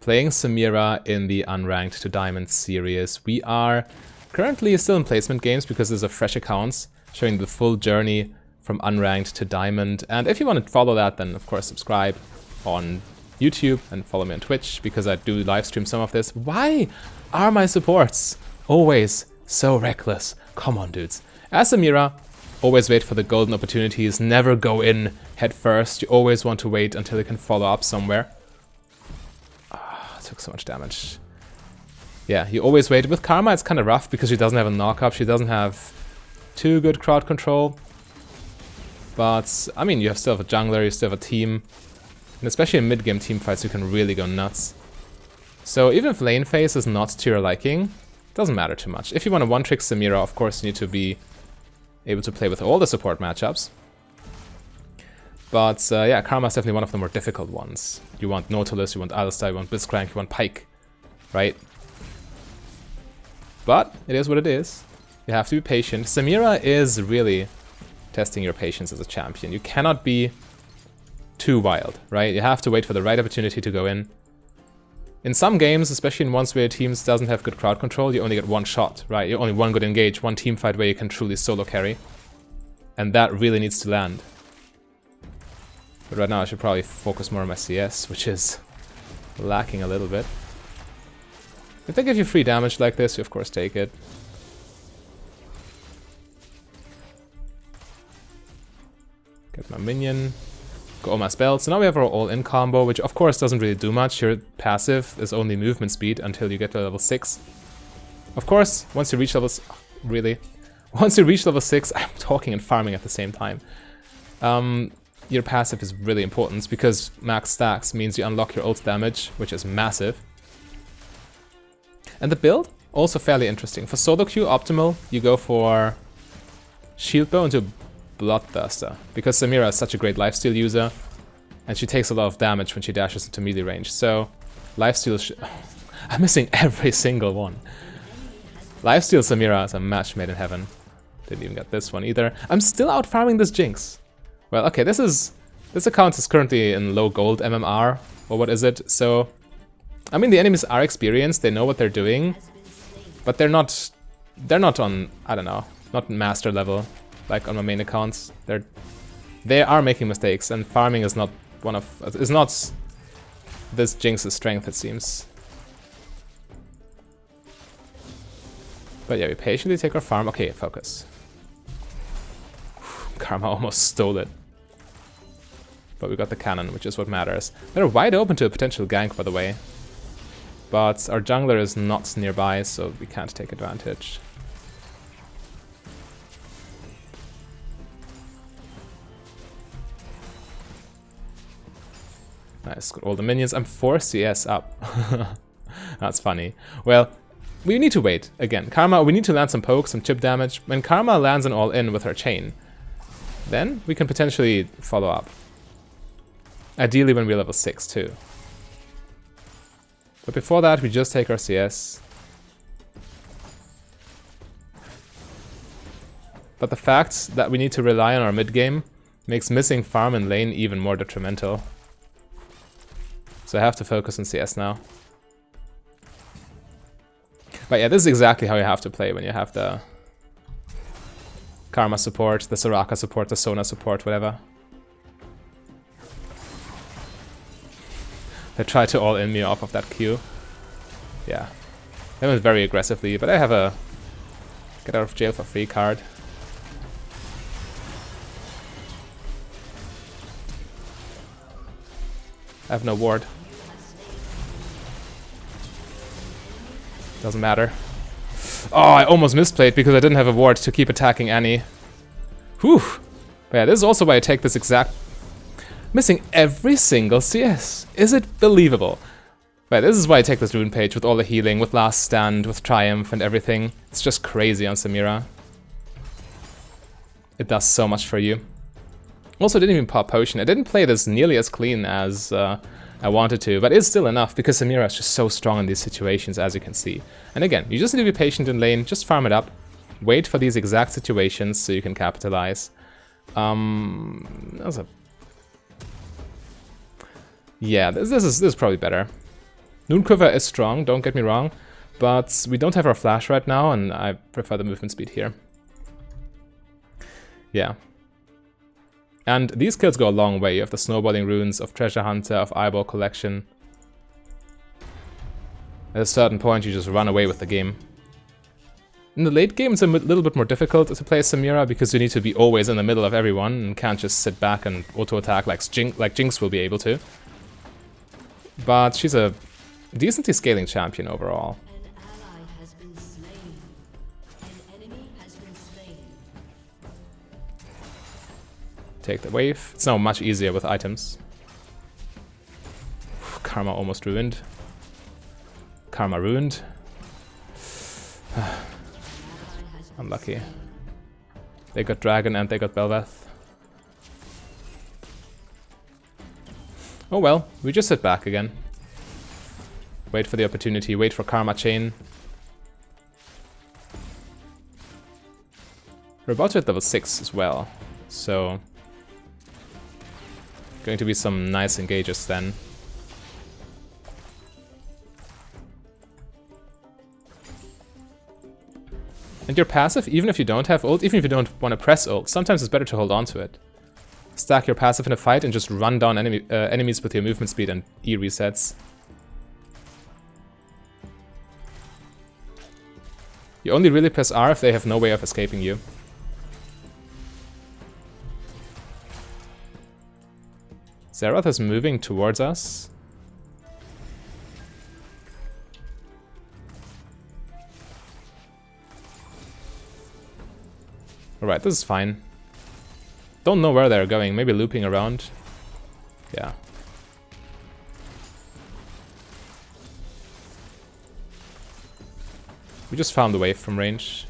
playing Samira in the Unranked to Diamond series. We are currently still in placement games because these are fresh accounts showing the full journey from Unranked to Diamond. And if you want to follow that, then of course subscribe on YouTube and follow me on Twitch because I do live stream some of this. Why are my supports always so reckless? Come on, dudes. As Samira, always wait for the golden opportunities. Never go in head first. You always want to wait until you can follow up somewhere. Took so much damage. Yeah, you always wait. With Karma, it's kind of rough because she doesn't have a knock-up. She doesn't have too good crowd control. But, I mean, you still have a jungler, you still have a team. And especially in mid-game teamfights, you can really go nuts. So even if lane phase is not to your liking, it doesn't matter too much. If you want to one-trick Samira, of course, you need to be able to play with all the support matchups. But yeah, Karma is definitely one of the more difficult ones. You want Nautilus, you want Alistar, you want Blitzcrank, you want Pyke, right? But it is what it is. You have to be patient. Samira is really testing your patience as a champion. You cannot be too wild, right? You have to wait for the right opportunity to go in. In some games, especially in ones where your team doesn't have good crowd control, you only get one shot, right? You only one good engage, one team fight where you can truly solo carry. And that really needs to land. But right now I should probably focus more on my CS, which is lacking a little bit. If they give you free damage like this, you of course take it. Get my minion. Got all my spells. So now we have our all-in combo, which of course doesn't really do much. Your passive is only movement speed until you get to level 6. Of course, once you reach level... Once you reach level 6, I'm talking and farming at the same time. Your passive is really important because max stacks means you unlock your ult damage, which is massive. And the build, also fairly interesting. For solo queue optimal, you go for shield bow into Bloodthirster, because Samira is such a great lifesteal user, and she takes a lot of damage when she dashes into melee range. So lifesteal, I'm missing every single one. Lifesteal Samira is a match made in heaven. Didn't even get this one either. I'm still out farming this Jinx. Well, okay, this account is currently in low gold MMR, or what is it? So, I mean, the enemies are experienced, they know what they're doing, but they're not on, I don't know, not master level, like on my main accounts. They are making mistakes, and farming is not this Jinx's strength, it seems. But yeah, we patiently take our farm. Okay, focus. Karma almost stole it. But we got the cannon, which is what matters. They're wide open to a potential gank, by the way. But our jungler is not nearby, so we can't take advantage. Nice, got all the minions. I'm 4 CS up. That's funny. Well, we need to wait. Again, Karma, we need to land some poke, some chip damage. When Karma lands an all-in with her chain, then we can potentially follow up. Ideally when we're level 6 too. But before that, we just take our CS. But the fact that we need to rely on our mid-game makes missing farm and lane even more detrimental. So I have to focus on CS now. But yeah, this is exactly how you have to play when you have the Karma support, the Soraka support, the Sona support, whatever. They tried to all-in me off of that Q. Yeah. They went very aggressively, but I have a get out of jail for free card. I have no ward. Doesn't matter. Oh, I almost misplayed because I didn't have a ward to keep attacking Annie. Whew. But yeah, this is also why I take this exact... Missing every single CS. Is it believable? But this is why I take this rune page with all the healing, with Last Stand, with Triumph and everything. It's just crazy on Samira. It does so much for you. Also, I didn't even pop potion. I didn't play this nearly as clean as I wanted to, but it's still enough because Samira is just so strong in these situations, as you can see. And again, you just need to be patient in lane, just farm it up, wait for these exact situations so you can capitalize. That was a... Yeah, this is probably better. Noonquiver is strong, don't get me wrong, but we don't have our flash right now, and I prefer the movement speed here. Yeah. And these kills go a long way. You have the snowballing runes of Treasure Hunter, of Eyeball Collection. At a certain point, you just run away with the game. In the late game, it's a little bit more difficult to play Samira because you need to be always in the middle of everyone and can't just sit back and auto-attack like Jinx will be able to. But she's a decently scaling champion overall. An ally has been slain. An enemy has been slain. Take the wave. It's now much easier with items. Karma almost ruined. Karma ruined. Unlucky. They got Dragon and they got Belveth. Oh well, we just sit back again. Wait for the opportunity, wait for Karma Chain. We're about to hit level 6 as well, so... going to be some nice engages then. And your passive, even if you don't have ult, even if you don't want to press ult, sometimes it's better to hold on to it. Stack your passive in a fight and just run down enemies with your movement speed and E resets. You only really press R if they have no way of escaping you. Zerath is moving towards us. Alright, this is fine. Don't know where they're going, maybe looping around. Yeah. We just found the wave from range.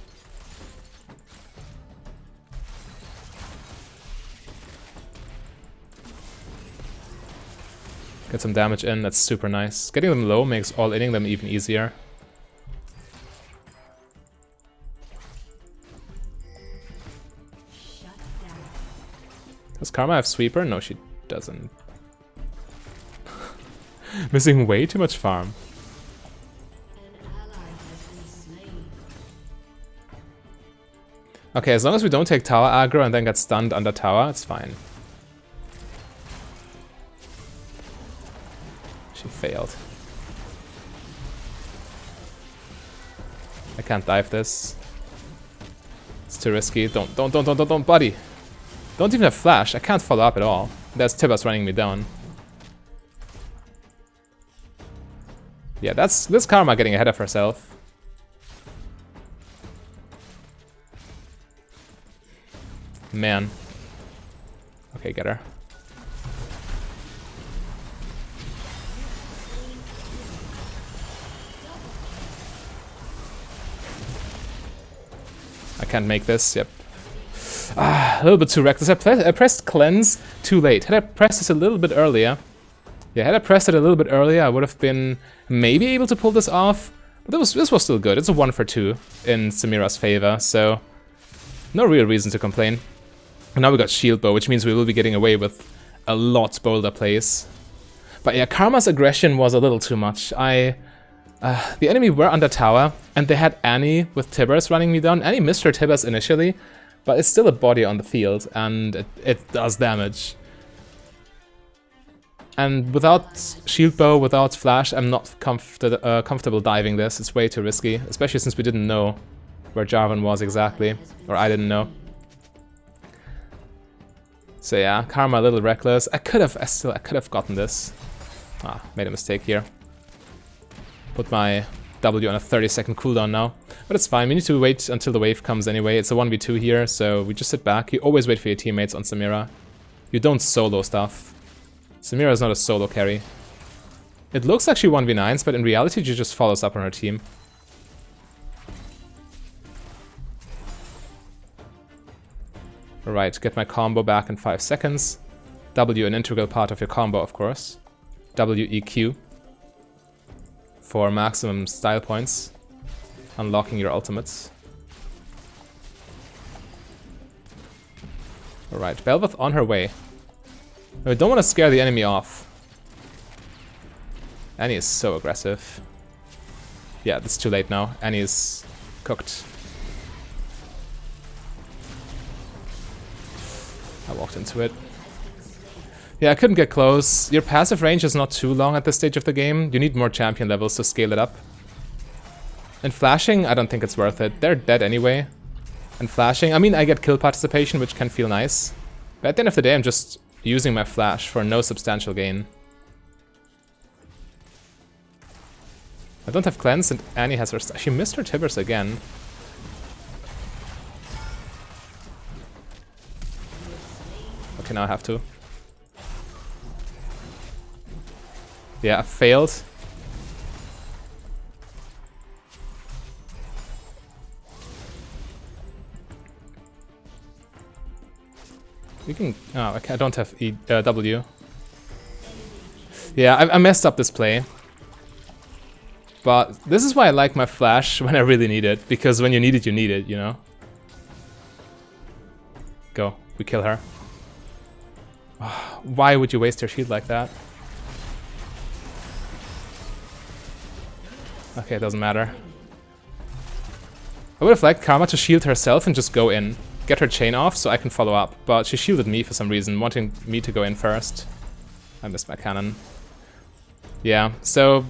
Get some damage in, that's super nice. Getting them low makes all-inning them even easier. Does Karma have Sweeper? No, she doesn't. Missing way too much farm. Okay, as long as we don't take tower aggro and then get stunned under tower, it's fine. She failed. I can't dive this. It's too risky. Don't, buddy. Don't even have flash. I can't follow up at all. There's Tibbas running me down. Yeah, this Karma getting ahead of herself. Man. Okay, get her. I can't make this, yep. Ah, a little bit too reckless. I pressed cleanse too late. Had I pressed this a little bit earlier... Yeah, had I pressed it a little bit earlier, I would have been maybe able to pull this off. But this was still good. It's a 1 for 2 in Samira's favor, so... no real reason to complain. And now we got Shield Bow, which means we will be getting away with a lot bolder plays. But yeah, Karma's aggression was a little too much. The enemy were under tower, and they had Annie with Tibbers running me down. Annie missed her Tibbers initially, but it's still a body on the field, and it does damage. And without Shield Bow, without Flash, I'm not comfortable diving this. It's way too risky, especially since we didn't know where Jarvan was exactly, or I didn't know. So yeah, Karma a little reckless. I could have gotten this. Ah, made a mistake here. Put my W on a 30-second cooldown now. But it's fine, we need to wait until the wave comes anyway. It's a 1v2 here, so we just sit back. You always wait for your teammates on Samira. You don't solo stuff. Samira is not a solo carry. It looks like she 1v9s, but in reality she just follows up on her team. Alright, get my combo back in 5 seconds. W, an integral part of your combo, of course. WEQ. For maximum style points. Unlocking your ultimates. Alright, Belveth on her way. I don't want to scare the enemy off. Annie is so aggressive. Yeah, it's too late now. Annie is cooked. I walked into it. Yeah, I couldn't get close. Your passive range is not too long at this stage of the game. You need more champion levels to scale it up. And flashing, I don't think it's worth it. They're dead anyway. And flashing, I mean, I get kill participation, which can feel nice. But at the end of the day, I'm just using my flash for no substantial gain. I don't have cleanse, and Annie has her... She missed her Tibbers again. Okay, now I have to. Yeah, I failed. We can... Oh, okay, I don't have W. Yeah, I messed up this play. But this is why I like my flash when I really need it. Because when you need it, you know? Go. We kill her. Why would you waste your shield like that? Okay, it doesn't matter. I would have liked Karma to shield herself and just go in. Get her chain off so I can follow up. But she shielded me for some reason, wanting me to go in first. I missed my cannon. Yeah, so...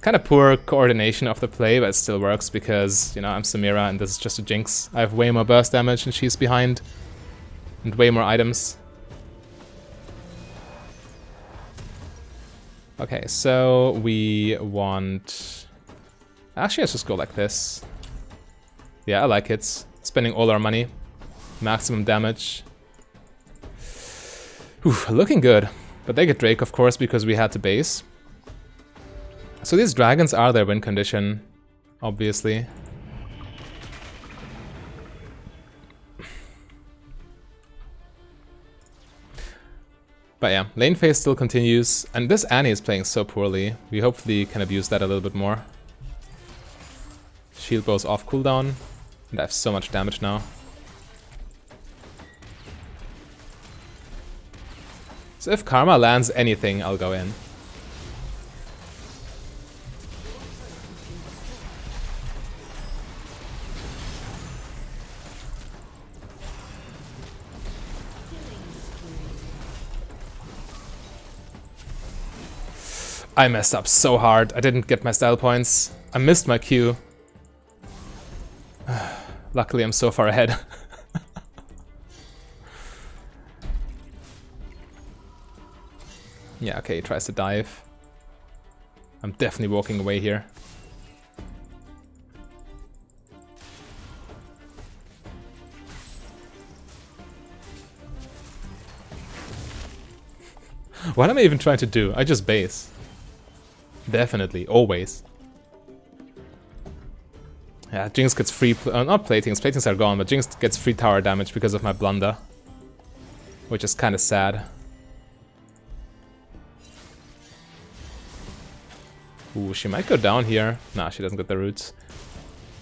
kind of poor coordination of the play, but it still works because, you know, I'm Samira and this is just a Jinx. I have way more burst damage and she's behind. And way more items. Okay, so we want... Actually, let's just go like this. Yeah, I like it. Spending all our money. Maximum damage. Oof, looking good. But they get Drake, of course, because we had to base. So these dragons are their win condition, obviously. But yeah, lane phase still continues, and this Annie is playing so poorly. We hopefully can abuse that a little bit more. Shield goes off cooldown, and I have so much damage now. So if Karma lands anything, I'll go in. I messed up so hard. I didn't get my style points. I missed my Q. Luckily, I'm so far ahead. Yeah, okay, he tries to dive. I'm definitely walking away here. What am I even trying to do? I just base. Definitely, always. Yeah, Jinx gets free... not platings, platings are gone, but Jinx gets free tower damage because of my blunder. Which is kind of sad. Ooh, she might go down here. Nah, she doesn't get the roots.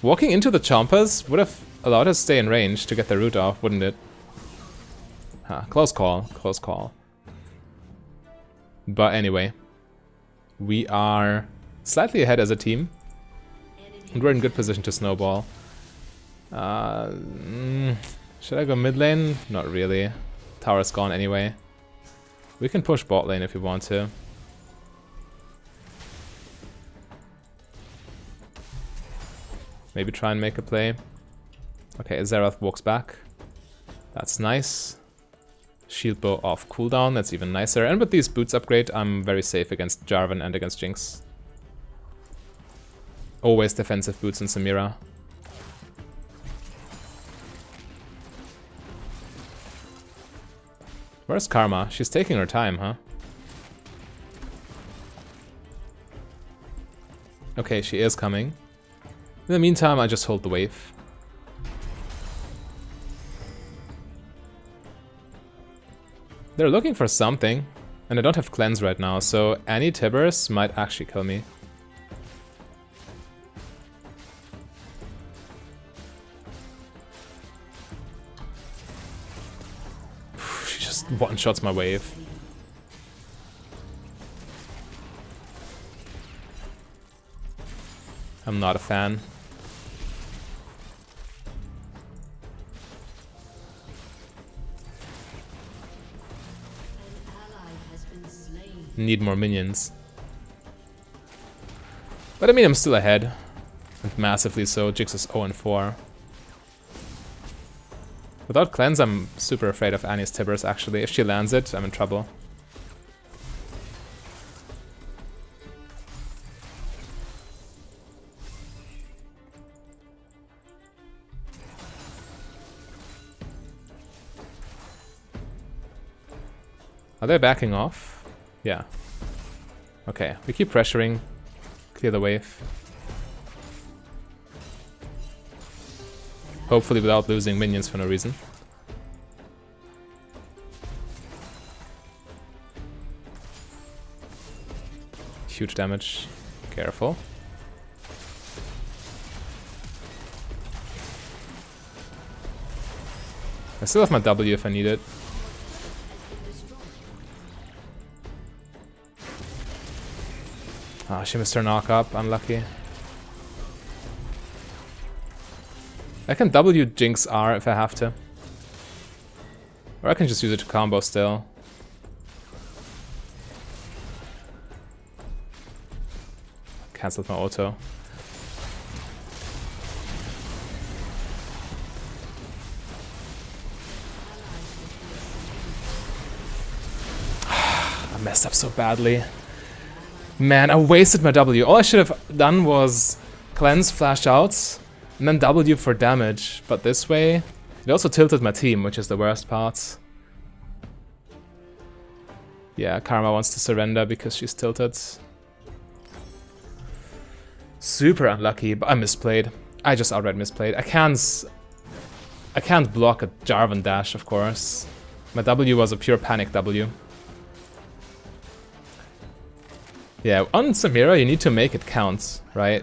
Walking into the chompers would have allowed her to stay in range to get the root off, wouldn't it? Huh, close call, close call. But anyway. We are slightly ahead as a team. And we're in good position to snowball. Should I go mid lane? Not really. Tower's gone anyway. We can push bot lane if we want to. Maybe try and make a play. Okay, Xerath walks back. That's nice. Shield bow off cooldown, that's even nicer. And with these boots upgrade, I'm very safe against Jarvan and against Jinx. Always defensive boots in Samira. Where's Karma? She's taking her time, huh? Okay, she is coming. In the meantime, I just hold the wave. They're looking for something, and I don't have cleanse right now, so any Tibbers might actually kill me. She just one-shots my wave. I'm not a fan. Need more minions. But I mean, I'm still ahead. And massively so. Jix is 0-4. Without cleanse, I'm super afraid of Annie's Tibbers, actually. If she lands it, I'm in trouble. Are they backing off? Yeah. Okay, we keep pressuring. Clear the wave. Hopefully without losing minions for no reason. Huge damage. Careful. I still have my W if I need it. Ah, she missed her knock up, unlucky. I can W Jinx R if I have to. Or I can just use it to combo still. Cancelled my auto. I messed up so badly. Man, I wasted my W. All I should have done was cleanse, flash out, and then W for damage. But this way, it also tilted my team, which is the worst part. Yeah, Karma wants to surrender because she's tilted. Super unlucky, but I misplayed. I just outright misplayed. I can't block a Jarvan dash, of course. My W was a pure panic W. Yeah, on Samira, you need to make it count, right?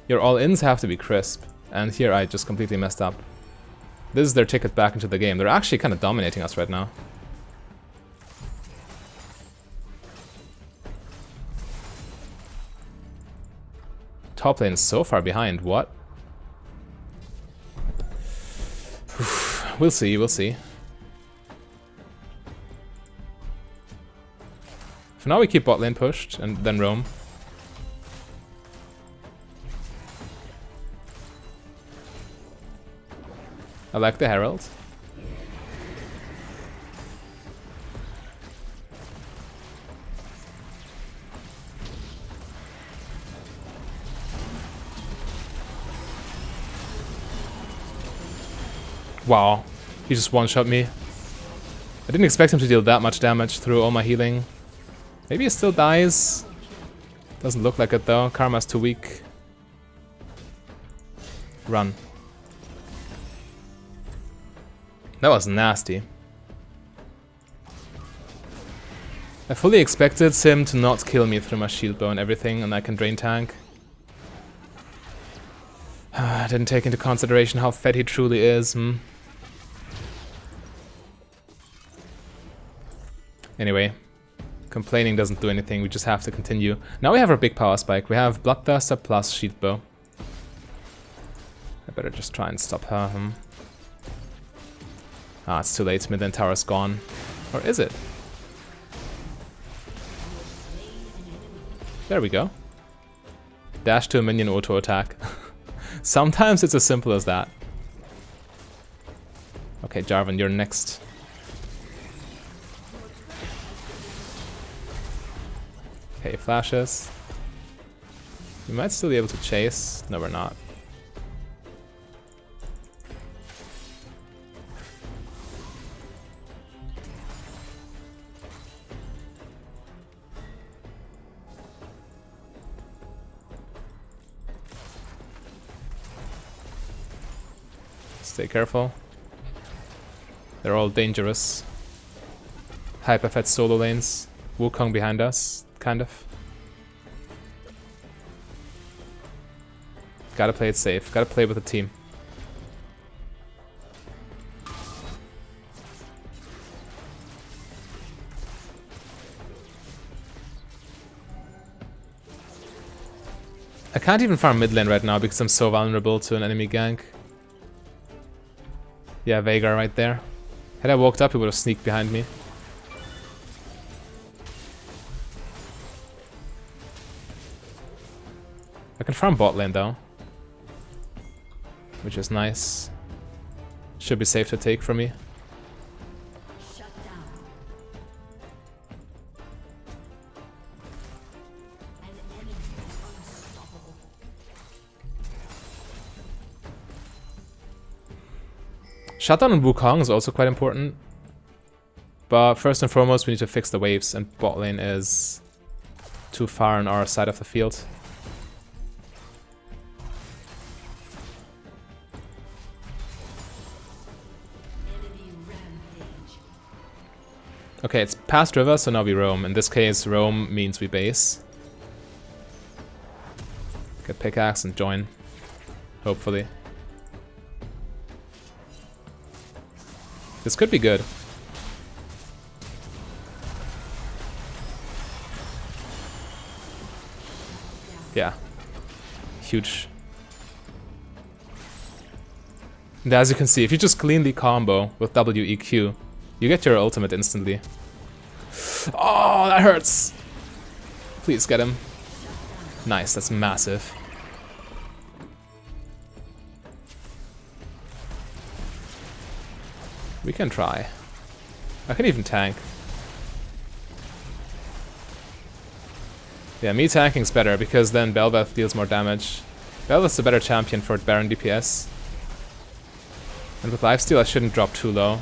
Your all-ins have to be crisp, and here I just completely messed up. This is their ticket back into the game. They're actually kind of dominating us right now. Top lane is so far behind, what? We'll see, we'll see. For now we keep bot lane pushed, and then roam. I like the Herald. Wow, he just one-shot me. I didn't expect him to deal that much damage through all my healing. Maybe he still dies. Doesn't look like it though. Karma's too weak. Run. That was nasty. I fully expected him to not kill me through my shield bow and everything, and I can drain tank. I didn't take into consideration how fed he truly is. Anyway. Complaining doesn't do anything, we just have to continue. Now we have our big power spike. We have Bloodthirster plus Shield Bow. I better just try and stop her. Ah, it's too late. Mid-lane tower's gone. Or is it? There we go. Dash to a minion auto attack. Sometimes it's as simple as that. Okay, Jarvan, you're next. Okay, flashes. We might still be able to chase. No, we're not. Stay careful. They're all dangerous. Hyper-fed solo lanes. Wukong behind us. Kind of. Gotta play it safe. Gotta play with the team. I can't even farm mid lane right now because I'm so vulnerable to an enemy gank. Yeah, Veigar right there. Had I walked up, he would have sneaked behind me. I can farm bot lane though, which is nice. Should be safe to take for me. Shut down. An enemy is unstoppable. Shutdown on Wukong is also quite important. But first and foremost, we need to fix the waves, and bot lane is too far on our side of the field. Enemy rampage. Okay, it's past river, so now we roam. In this case, roam means we base. Get pickaxe and join. Hopefully. This could be good. Yeah. Huge. And as you can see, if you just cleanly combo with WEQ, you get your ultimate instantly. Oh, that hurts! Please get him. Nice, that's massive. We can try. I can even tank. Yeah, me tanking's better because then Bel'Veth deals more damage. Bel'Veth's a better champion for Baron DPS. And with lifesteal I shouldn't drop too low.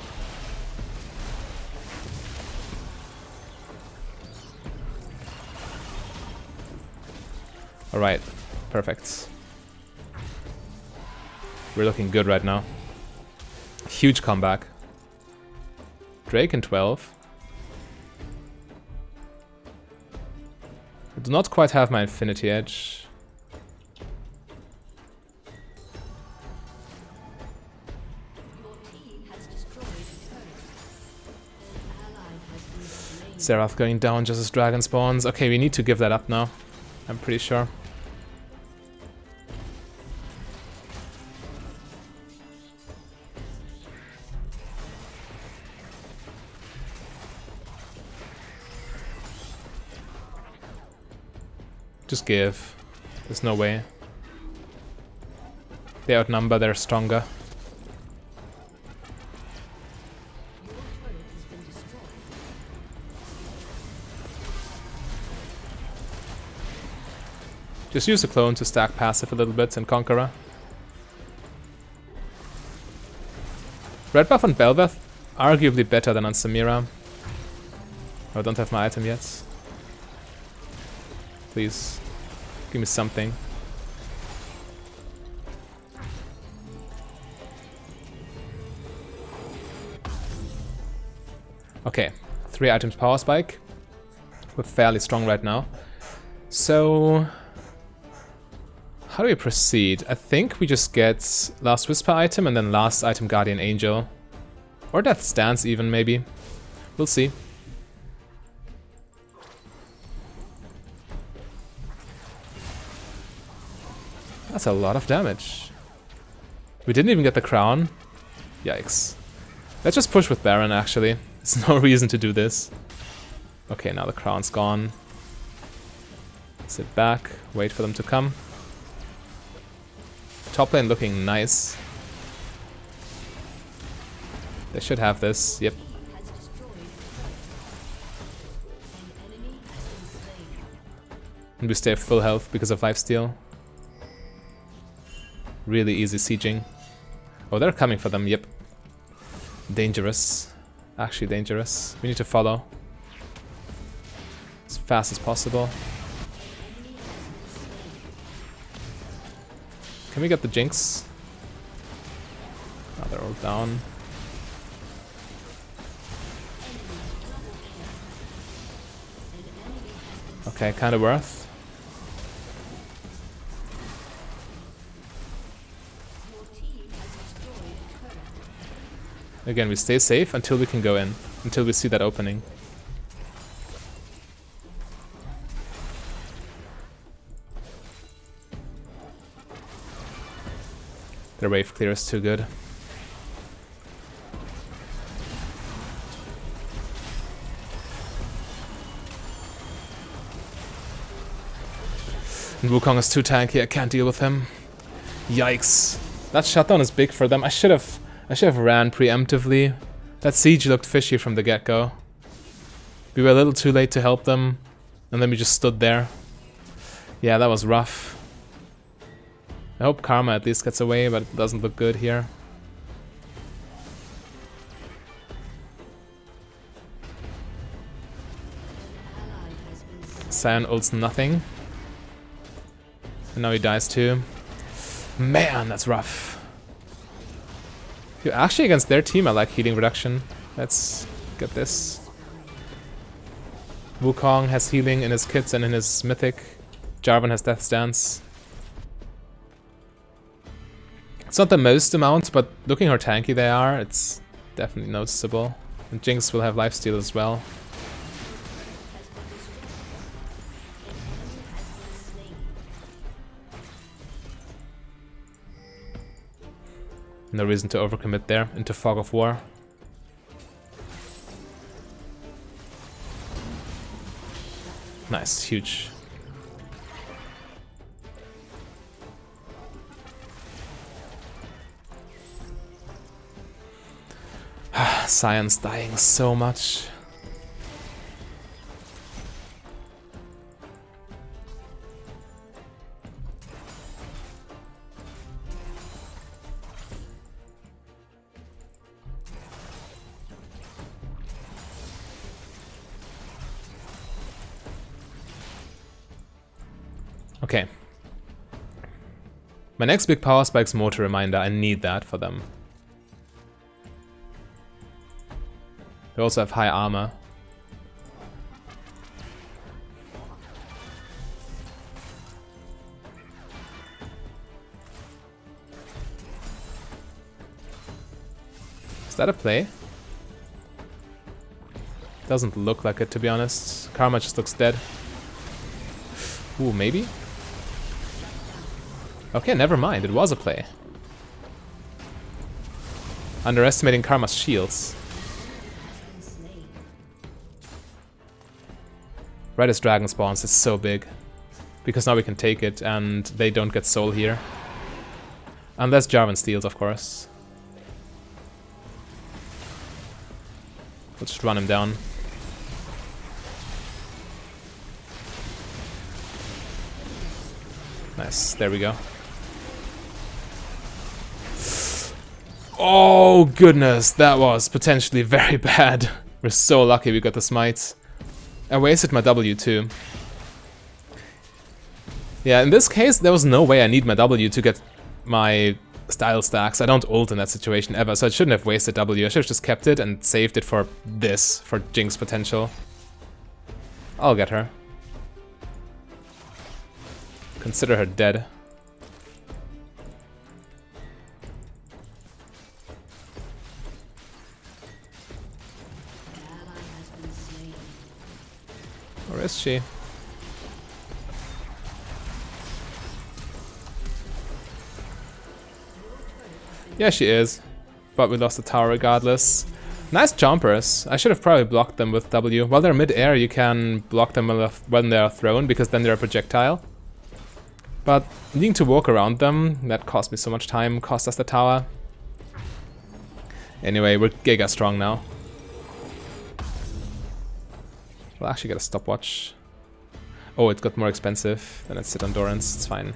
Alright, perfect. We're looking good right now. Huge comeback. Drake in 12. I do not quite have my Infinity Edge. Your team has destroyed a turret. An ally has been slain. Seraph going down just as dragon spawns. Okay, we need to give that up now. I'm pretty sure. Just give. There's no way. They outnumber, they're stronger. Your turret has been destroyed. Just use the clone to stack passive a little bit and Conqueror. Red buff on Bel'Veth, arguably better than on Samira. Oh, I don't have my item yet. Please, give me something. Okay, 3 items power spike. We're fairly strong right now. So, how do we proceed? I think we just get last Whisper item and then last item Guardian Angel. Or Death's Dance even, maybe. We'll see. That's a lot of damage. We didn't even get the crown. Yikes. Let's just push with Baron, actually. There's no reason to do this. Okay, now the crown's gone. Sit back, wait for them to come. Top lane looking nice. They should have this, yep. Has destroyed a turret. An enemy has been slain. And we stay at full health because of lifesteal. Really easy sieging. Oh, they're coming for them, yep. Dangerous. Actually dangerous. We need to follow. As fast as possible. Enemy has been slain. Can we get the Jinx? Oh, they're all down. Okay, kind of worth. Your team has destroyed a turret. Again, we stay safe until we can go in. Until we see that opening. The wave clear is too good. And Wukong is too tanky, I can't deal with him. Yikes. That shutdown is big for them. I should have ran preemptively. That siege looked fishy from the get-go. We were a little too late to help them, and then we just stood there. Yeah, that was rough. I hope Karma at least gets away, but it doesn't look good here. Sion ults nothing. And now he dies too. Man, that's rough. Actually, against their team, I like healing reduction. Let's get this. Wukong has healing in his kits and in his mythic. Jarvan has Death Stance. It's not the most amount, but looking how tanky they are, it's definitely noticeable. And Jinx will have lifesteal as well. No reason to overcommit there into Fog of War. Nice, huge. Sion's dying so much. Okay. My next big power spike's motor reminder. I need that for them. They also have high armor. Is that a play? Doesn't look like it, to be honest. Karma just looks dead. Ooh, maybe? Okay, never mind. It was a play. Underestimating Karma's shields. Right as dragon spawns, it's so big. Because now we can take it and they don't get soul here. Unless Jarvan steals, of course. Let's just run him down. Nice, there we go. Oh goodness, that was potentially very bad. We're so lucky we got the smites. I wasted my W too. Yeah, in this case, there was no way I need my W to get my style stacks. I don't ult in that situation ever, so I shouldn't have wasted W. I should have just kept it and saved it for this, for Jinx potential. I'll get her. Consider her dead. Where is she? Yeah, she is. But we lost the tower regardless. Nice jumpers. I should have probably blocked them with W. While they're mid-air, you can block them when they are thrown, because then they're a projectile. But needing to walk around them, that cost me so much time, cost us the tower. Anyway, we're giga strong now. We'll actually get a stopwatch. Oh, it got more expensive. Then let's sit on Doran's, it's fine.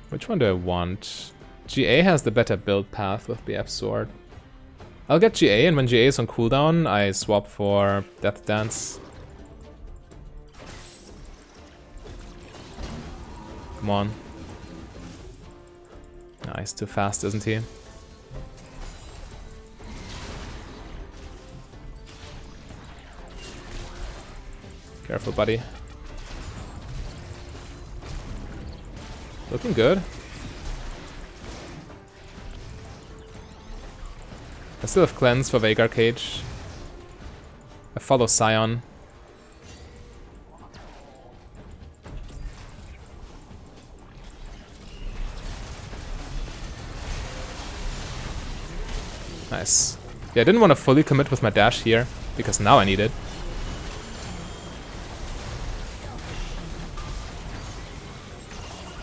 Which one do I want? GA has the better build path with BF Sword. I'll get GA, and when GA is on cooldown, I swap for Death Dance. Come on. Nah, he's too fast, isn't he? Careful, buddy. Looking good. I still have Cleanse for Veigar Cage. I follow Sion. Nice. Yeah, I didn't want to fully commit with my dash here, because now I need it.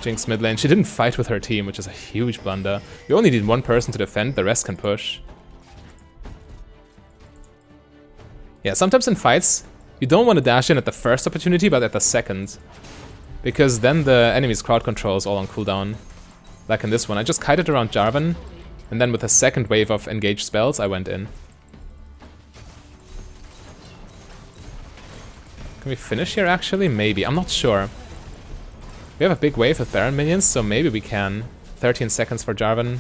Jinx mid lane. She didn't fight with her team, which is a huge blunder. You only need one person to defend, the rest can push. Yeah, sometimes in fights, you don't want to dash in at the first opportunity, but at the second. Because then the enemy's crowd control is all on cooldown. Like in this one. I just kited around Jarvan, and then with a second wave of engaged spells, I went in. Can we finish here actually? Maybe. I'm not sure. We have a big wave with Baron minions, so maybe we can. 13 seconds for Jarvan.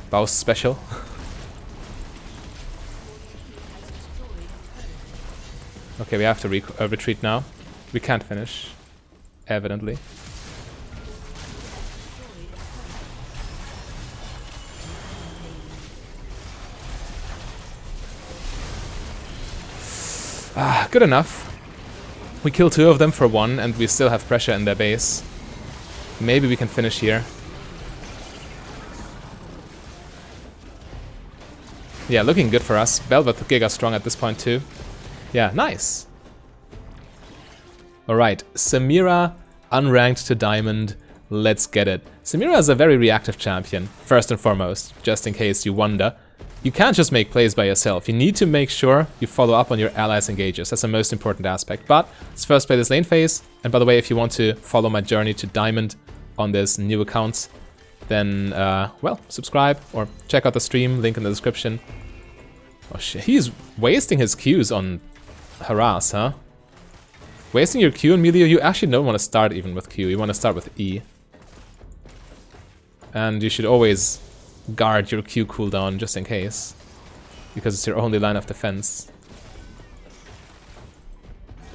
Bow's special. Okay, we have to retreat now. We can't finish. Evidently. Good enough. We kill 2 of them for 1 and we still have pressure in their base. Maybe we can finish here. Yeah, looking good for us. Velvet Giga strong at this point too. Yeah, nice. Alright, Samira, unranked to Diamond. Let's get it. Samira is a very reactive champion, first and foremost, just in case you wonder. You can't just make plays by yourself. You need to make sure you follow up on your allies' engages. That's the most important aspect. But let's first play this lane phase. And by the way, if you want to follow my journey to Diamond on this new account, then, well, subscribe or check out the stream, link in the description. Oh shit, he's wasting his Qs on harass, huh? Wasting your Q on melee, you actually don't want to start even with Q, you want to start with E. And you should always guard your Q cooldown just in case, because it's your only line of defense.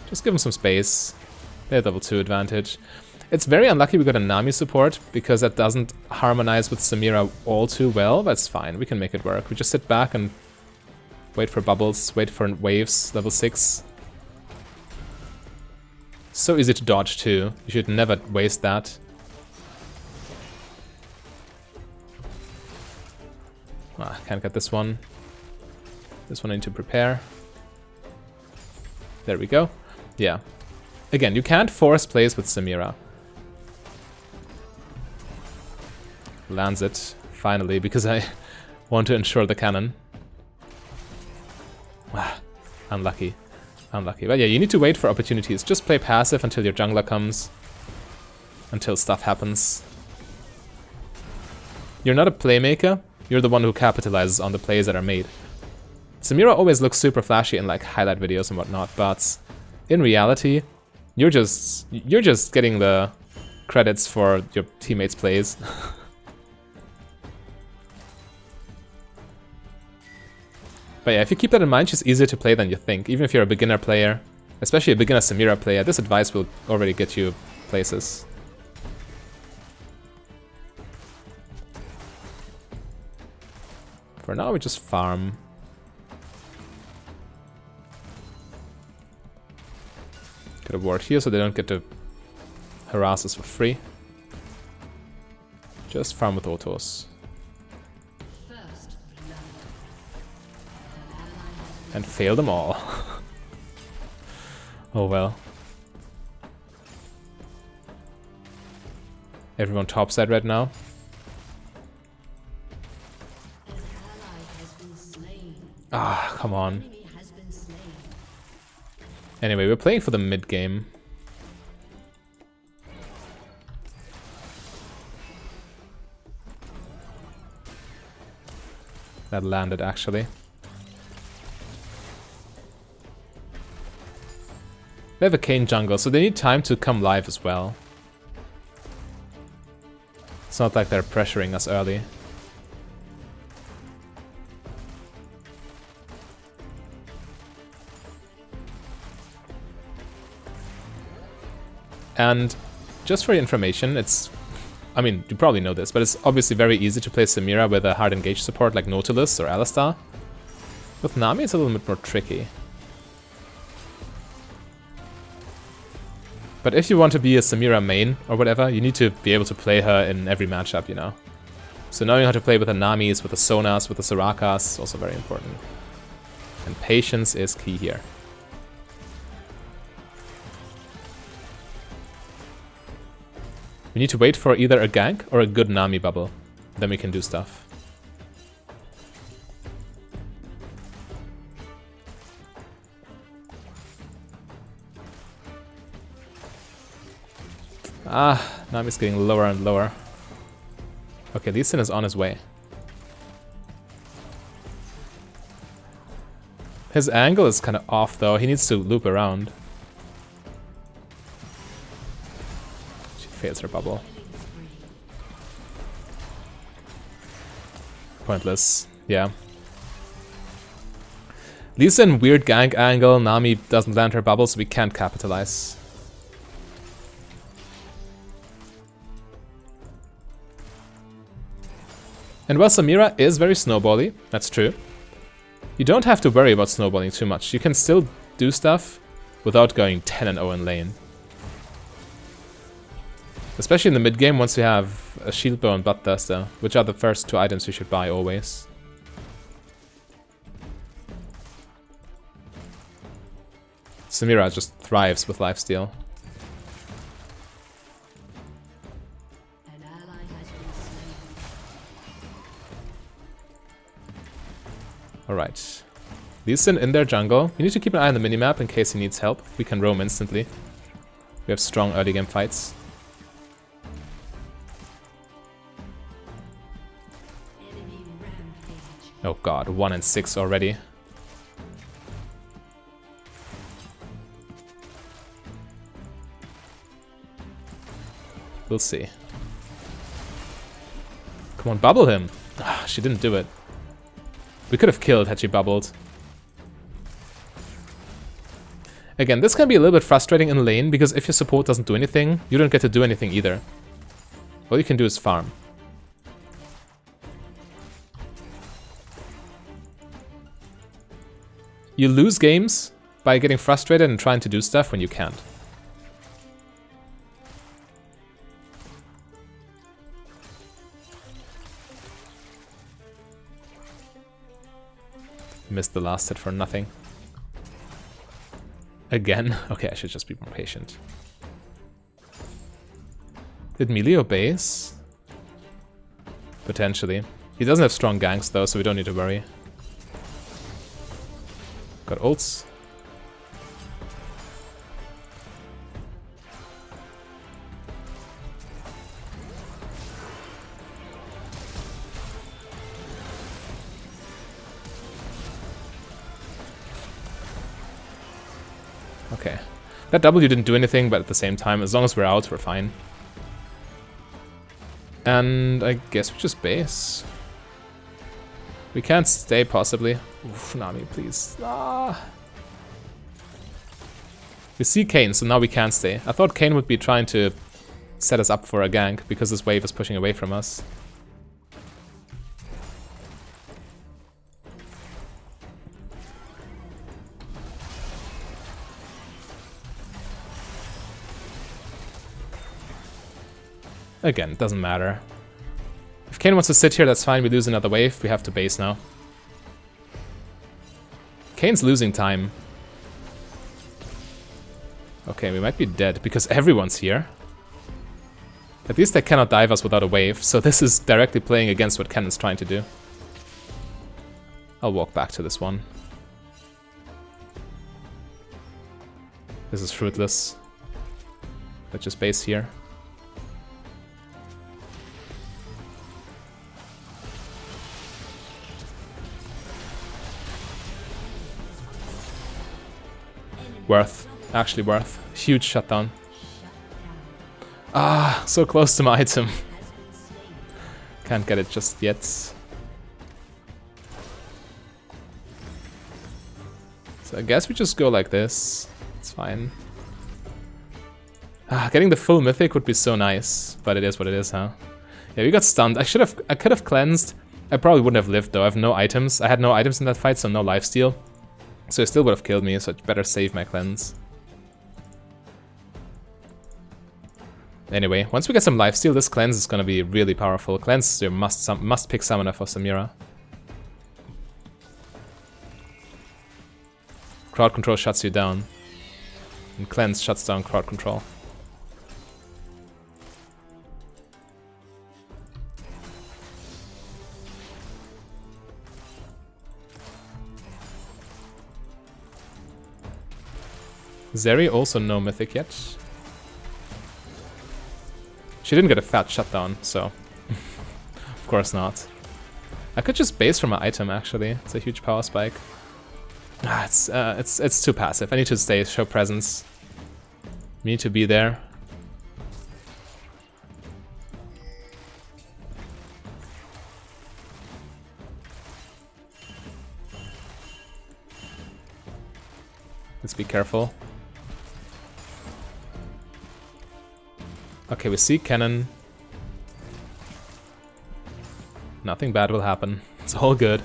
Just give him some space. They have level 2 advantage. It's very unlucky we got a Nami support, because that doesn't harmonize with Samira all too well, but it's fine, we can make it work. We just sit back and wait for bubbles, wait for waves, level 6. So easy to dodge too, you should never waste that. Ah, can't get this one. This one I need to prepare. There we go. Yeah. Again, you can't force plays with Samira. Lands it, finally, because I want to ensure the cannon. Ah, unlucky. Unlucky. But yeah, you need to wait for opportunities. Just play passive until your jungler comes. Until stuff happens. You're not a playmaker. You're the one who capitalizes on the plays that are made. Samira always looks super flashy in like highlight videos and whatnot, but in reality, you're just getting the credits for your teammates' plays. But yeah, if you keep that in mind, she's easier to play than you think. Even if you're a beginner player, especially a beginner Samira player, this advice will already get you places. For now, we just farm. Get a ward here so they don't get to harass us for free. Just farm with autos. And fail them all. Oh well. Everyone topside right now. Ah, come on. Anyway, we're playing for the mid game. That landed actually. They have a Kayn jungle, so they need time to come live as well. It's not like they're pressuring us early. And just for your information, it's... I mean, you probably know this, but it's obviously very easy to play Samira with a hard engage support like Nautilus or Alistar. With Nami, it's a little bit more tricky. But if you want to be a Samira main or whatever, you need to be able to play her in every matchup, you know. So knowing how to play with the Namis, with the Sonas, with the Sorakas is also very important. And patience is key here. We need to wait for either a gank or a good Nami bubble. Then we can do stuff. Ah, Nami's getting lower and lower. Okay, Lee Sin is on his way. His angle is kind of off though, he needs to loop around. She fails her bubble. Pointless, yeah. Lee Sin, weird gank angle, Nami doesn't land her bubble, so we can't capitalize. And while Samira is very snowbally, that's true, you don't have to worry about snowballing too much. You can still do stuff without going 10-0 in lane. Especially in the mid game once you have a shield bow and bloodthirster, which are the first two items you should buy always. Samira just thrives with lifesteal. Alright. Lee Sin in their jungle. We need to keep an eye on the minimap in case he needs help. We can roam instantly. We have strong early game fights. Oh god, 1 and 6 already. We'll see. Come on, bubble him! Ah, she didn't do it. We could have killed had she bubbled. Again, this can be a little bit frustrating in lane, because if your support doesn't do anything, you don't get to do anything either. All you can do is farm. You lose games by getting frustrated and trying to do stuff when you can't. Missed the last hit for nothing. Again? Okay, I should just be more patient. Did Melee base? Potentially. He doesn't have strong ganks though, so we don't need to worry. Got ults. Okay. That W didn't do anything, but at the same time, as long as we're out, we're fine. And I guess we just base. We can't stay, possibly. Oof, Nami, please. Ah. We see Kayn, so now we can stay. I thought Kayn would be trying to set us up for a gank, because this wave is pushing away from us. Again, it doesn't matter. If Kayn wants to sit here, that's fine. We lose another wave. We have to base now. Kayn's losing time. Okay, we might be dead because everyone's here. At least they cannot dive us without a wave, so this is directly playing against what Cannon's trying to do. I'll walk back to this one. This is fruitless. Let's just base here. Worth. Actually worth. Huge shutdown. Ah, so close to my item. Can't get it just yet. So I guess we just go like this. It's fine. Ah, getting the full mythic would be so nice, but it is what it is, huh? Yeah, we got stunned. I could have cleansed. I probably wouldn't have lived though. I have no items. I had no items in that fight, so no lifesteal. So it still would have killed me, so I'd better save my cleanse. Anyway, once we get some lifesteal, this cleanse is gonna be really powerful. Cleanse your must pick summoner for Samira. Crowd control shuts you down. And cleanse shuts down crowd control. Zeri also no mythic yet. She didn't get a fat shutdown, so of course not. I could just base from my item actually. It's a huge power spike. Ah, it's too passive. I need to stay, show presence. Need to be there. Let's be careful. Okay, we see cannon. Nothing bad will happen. It's all good.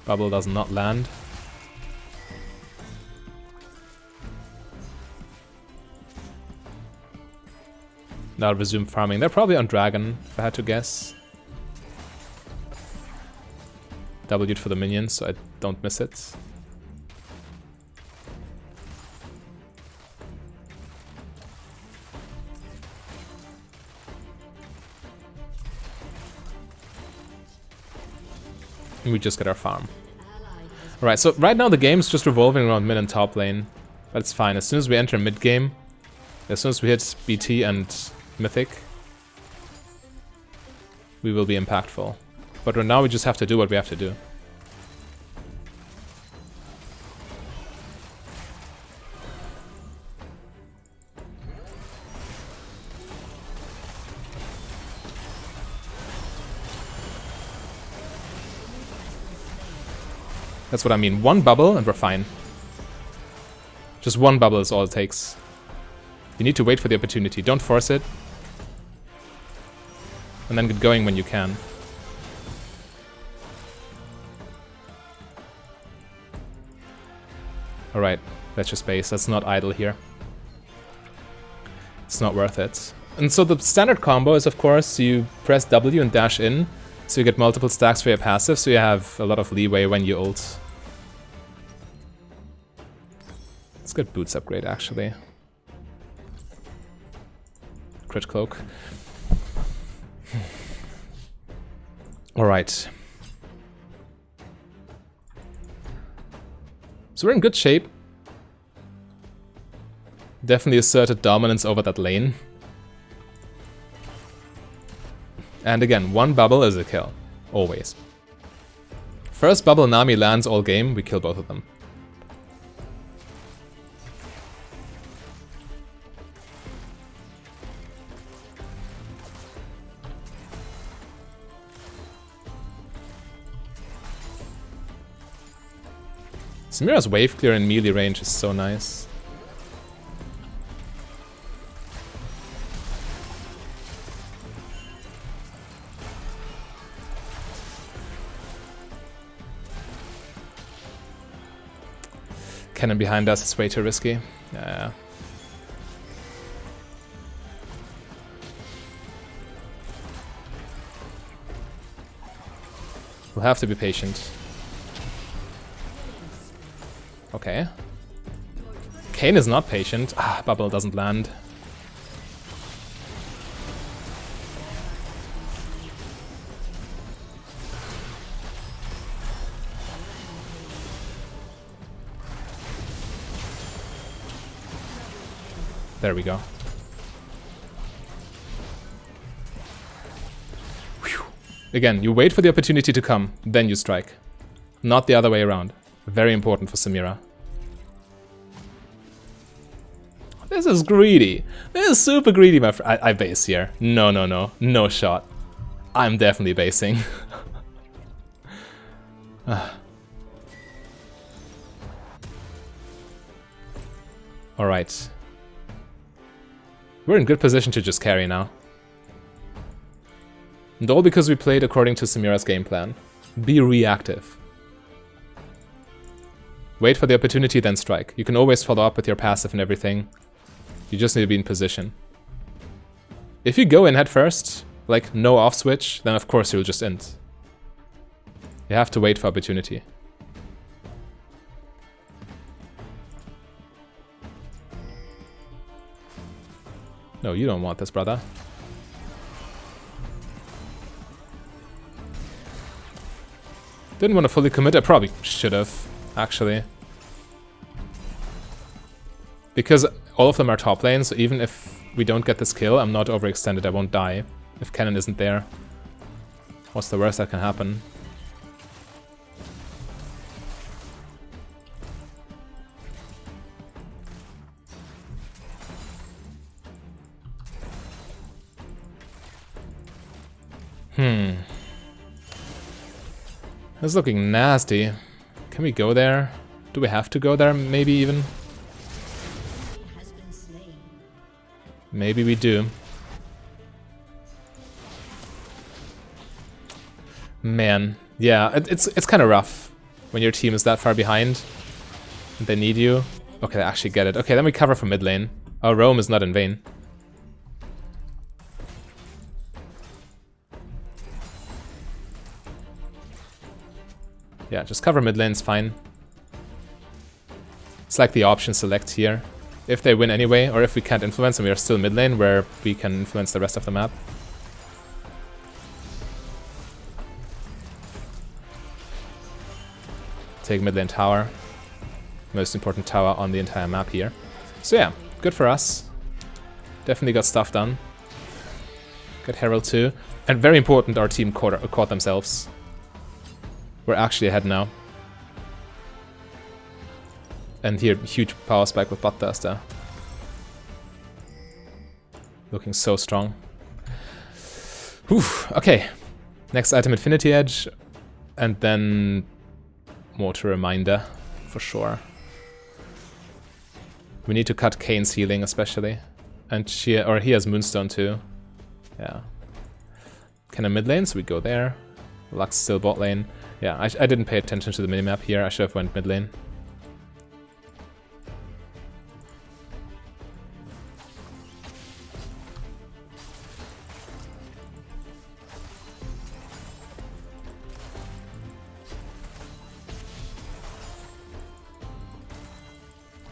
Bubble does not land. Now resume farming. They're probably on dragon, if I had to guess. W'd for the minions, so I don't miss it. And we just get our farm. Alright, so right now the game's just revolving around mid and top lane. But it's fine. As soon as we enter mid game, as soon as we hit BT and Mythic, we will be impactful. But right now we just have to do what we have to do. That's what I mean. One bubble and we're fine. Just one bubble is all it takes. You need to wait for the opportunity. Don't force it. And then get going when you can. Alright, let's just base. Let's not idle here. It's not worth it. And so the standard combo is, of course, you press W and dash in, so you get multiple stacks for your passive, so you have a lot of leeway when you ult. Let's get boots upgrade, actually. Crit cloak. Alright. So we're in good shape. Definitely asserted dominance over that lane. And again, one bubble is a kill. Always. First bubble Nami lands all game, we kill both of them. Samira's wave clear in melee range is so nice. Cannon behind us, it's way too risky. Yeah. We'll have to be patient. Okay. Kayn is not patient. Ah, bubble doesn't land. There we go. Whew. Again, you wait for the opportunity to come, then you strike. Not the other way around. Very important for Samira. This is greedy. This is super greedy, my friend. I base here. No, no, no. No shot. I'm definitely basing. Alright. We're in good position to just carry now. And all because we played according to Samira's game plan. Be reactive. Wait for the opportunity, then strike. You can always follow up with your passive and everything. You just need to be in position. If you go in head first, like no off switch, then of course you'll just end. You have to wait for opportunity. No, you don't want this, brother. Didn't want to fully commit. I probably should have, actually. Because all of them are top lanes, so even if we don't get this kill, I'm not overextended, I won't die. If cannon isn't there. What's the worst that can happen? This is looking nasty. Can we go there? Do we have to go there, maybe even? Maybe we do. Man, yeah, it's kind of rough when your team is that far behind and they need you. Okay, I actually get it. Okay, then we cover from mid lane. Our roam is not in vain. Yeah, just cover mid lane's fine. It's like the option select here. If they win anyway, or if we can't influence and we are still mid lane where we can influence the rest of the map. Take mid lane tower. Most important tower on the entire map here. So yeah, good for us. Definitely got stuff done. Got Herald too. And very important, our team caught themselves. We're actually ahead now. And here, huge power spike with Bloodthirster. Looking so strong. Whew, okay. Next item, Infinity Edge. And then Mortar Reminder, for sure. We need to cut Kane's healing, especially. And he has Moonstone too. Yeah. Kind of mid lane, so we go there. Lux still bot lane. Yeah, I didn't pay attention to the minimap here. I should have went mid lane.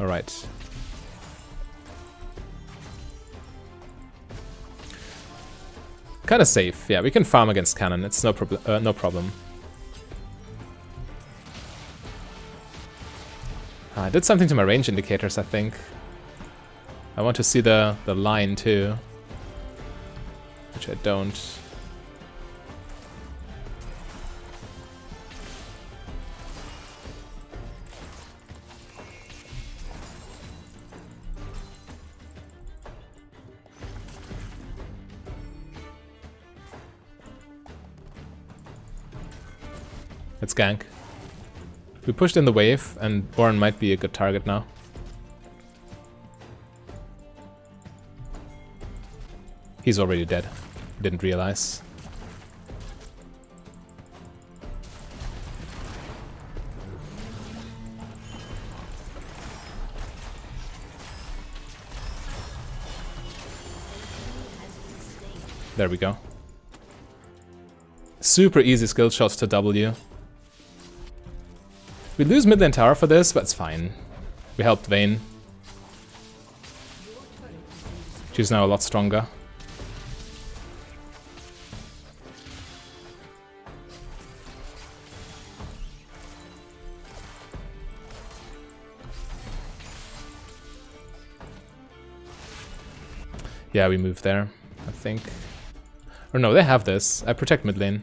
All right. Kind of safe. Yeah, we can farm against cannon. It's no problem. I did something to my range indicators, I think. I want to see the line too, which I don't. Let's gank. We pushed in the wave, and Bourne might be a good target now. He's already dead. Didn't realize. There we go. Super easy skill shots to W. We lose mid lane tower for this, but it's fine. We helped Vayne. She's now a lot stronger. Yeah, we move there, I think. Or no, they have this. I protect mid lane.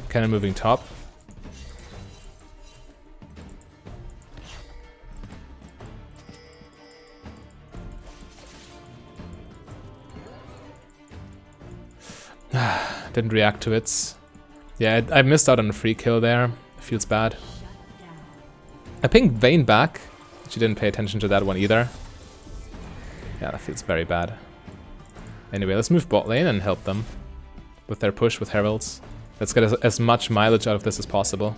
Kind of moving top. Didn't react to it. Yeah, I missed out on a free kill there. Feels bad. I pinged Vayne back. She didn't pay attention to that one either. Yeah, that feels very bad. Anyway, let's move bot lane and help them with their push with heralds. Let's get as much mileage out of this as possible.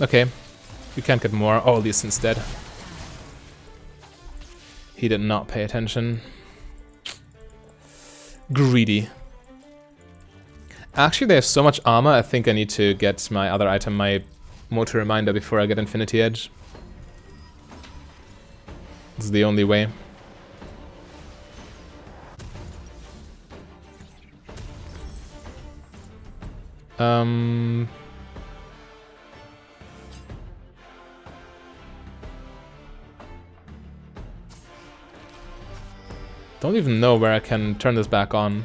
Okay, we can't get more. Oh, Lee Sin's dead. He did not pay attention. Greedy. Actually, they have so much armor, I think I need to get my other item, my motor reminder, before I get Infinity Edge. This is the only way. Don't even know where I can turn this back on.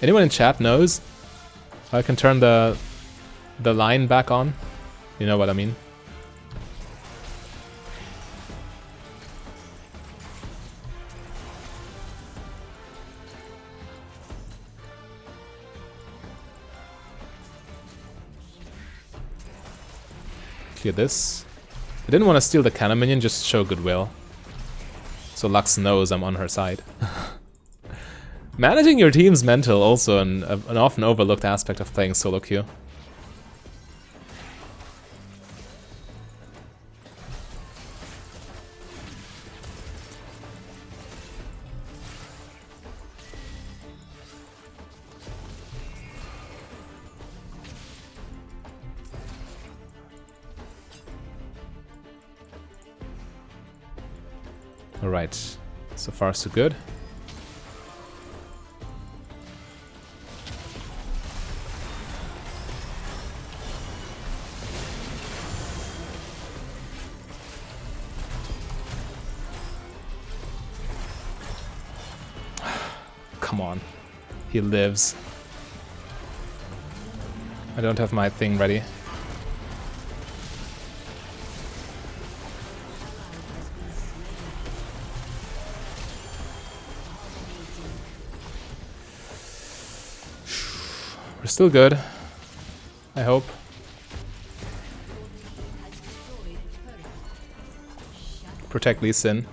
Anyone in chat knows how I can turn the line back on? You know what I mean. Clear this. I didn't want to steal the cannon minion, just show goodwill. So Lux knows I'm on her side. Managing your team's mental, also an often overlooked aspect of playing solo queue. Alright, so far so good. Come on, he lives. I don't have my thing ready. We're still good, I hope. Protect Lee Sin.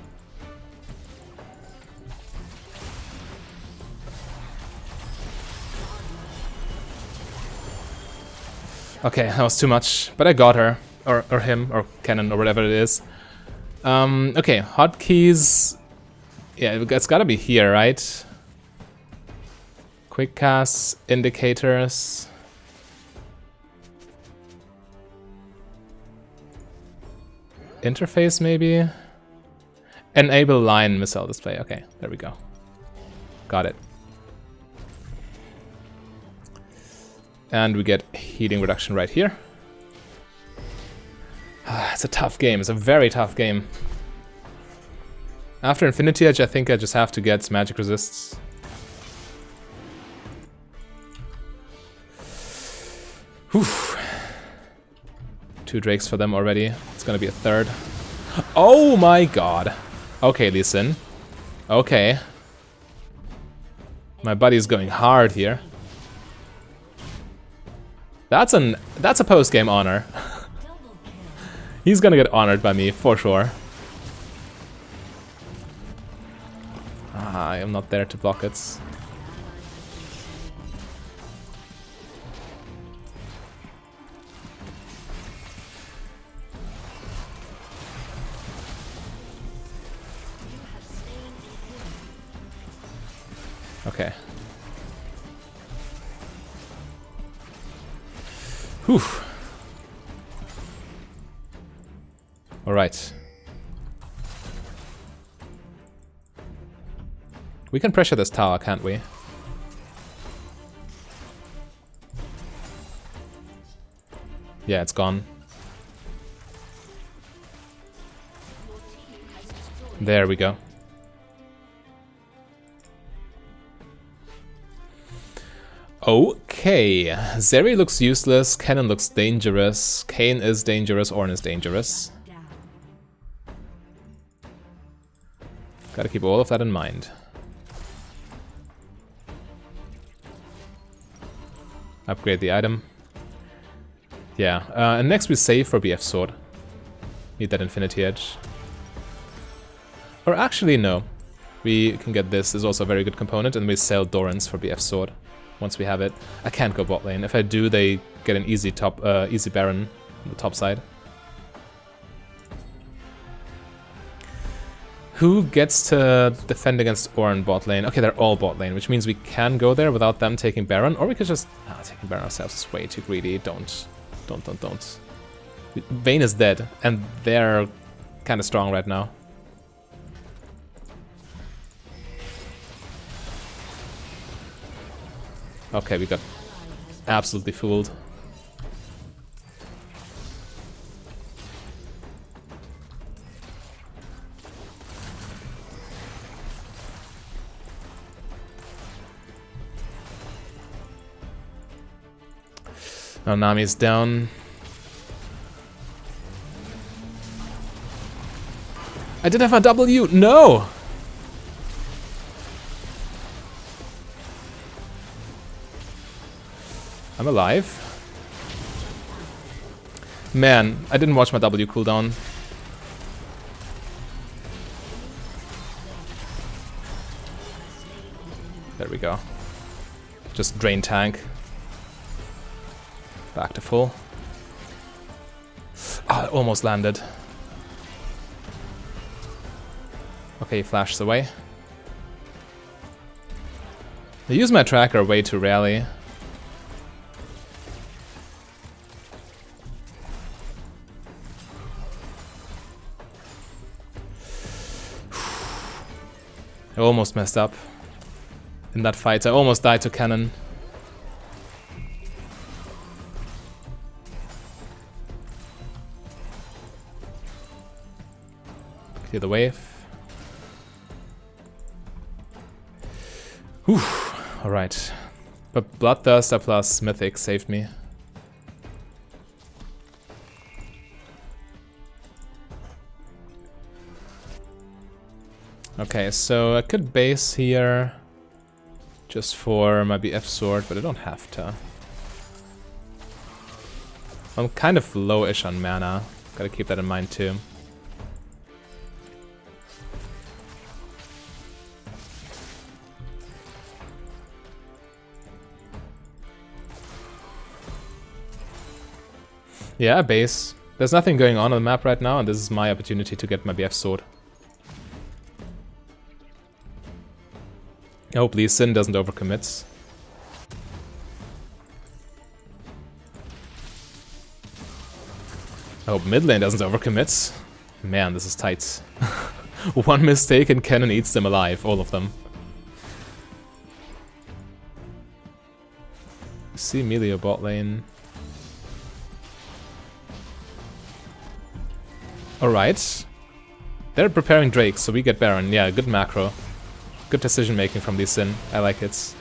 Okay, that was too much, but I got her. Or him, or Cannon, or whatever it is. Okay, hotkeys. Yeah, it's gotta be here, right? Quick casts, indicators. Interface, maybe? Enable line missile display. Okay, there we go. Got it. And we get heating reduction right here. It's a tough game. It's a very tough game. After Infinity Edge, I think I just have to get magic resists. Whew. 2 drakes for them already. It's gonna be a third. Oh my god. Okay, Lee Sin. Okay. My buddy's going hard here. That's a post-game honor. He's gonna get honored by me, for sure. I am not there to block it. Okay. Whew. All right. We can pressure this tower, can't we? Yeah, it's gone. There we go. Okay, Zeri looks useless, Cannon looks dangerous, Kayn is dangerous, Ornn is dangerous. Gotta keep all of that in mind. Upgrade the item. Yeah, and next we save for BF Sword. Need that Infinity Edge. Or actually, no. We can get this. This is also a very good component, and we sell Doran's for BF Sword once we have it. I can't go bot lane. If I do, they get an easy easy Baron on the top side. Who gets to defend against Ornn bot lane? Okay, they're all bot lane, which means we can go there without them taking Baron, or we could just... taking Baron ourselves is way too greedy. Don't. Vayne is dead, and they're kind of strong right now. Okay, we got absolutely fooled. Now Nami's down. I didn't have a W! No! I'm alive. Man, I didn't watch my W cooldown. There we go. Just drain tank. Back to full. Ah, it almost landed. Okay, he flashes away. I use my tracker way too rarely. I almost messed up in that fight. I almost died to cannon. Clear the wave. Whew. Alright. But Bloodthirster plus Mythic saved me. Okay, so I could base here just for my BF sword, but I don't have to. I'm kind of low-ish on mana. Gotta keep that in mind too. Yeah, base. There's nothing going on the map right now, and this is my opportunity to get my BF sword. I hope Lee Sin doesn't overcommit. I hope mid lane doesn't overcommit. Man, this is tight. One mistake and Cannon eats them alive, all of them. See Emilio bot lane. Alright. They're preparing Drake, so we get Baron. Yeah, good macro. Good decision making from Lee Sin. I like it.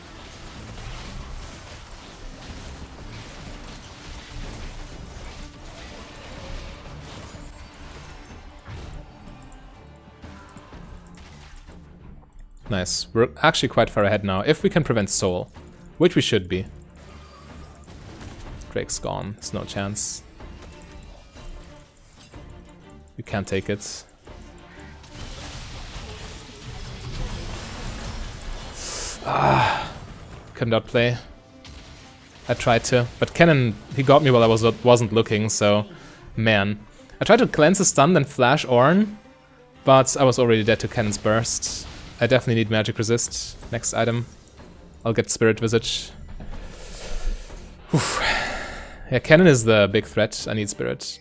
Nice. We're actually quite far ahead now, if we can prevent Soul. Which we should be. Drake's gone. There's no chance. We can't take it. Ah, couldn't outplay. I tried to, but Cannon, he got me while I wasn't looking, so man. I tried to cleanse his stun, then flash Ornn, but I was already dead to Cannon's burst. I definitely need magic resist. Next item. I'll get Spirit Visage. Oof. Yeah, Cannon is the big threat. I need Spirit.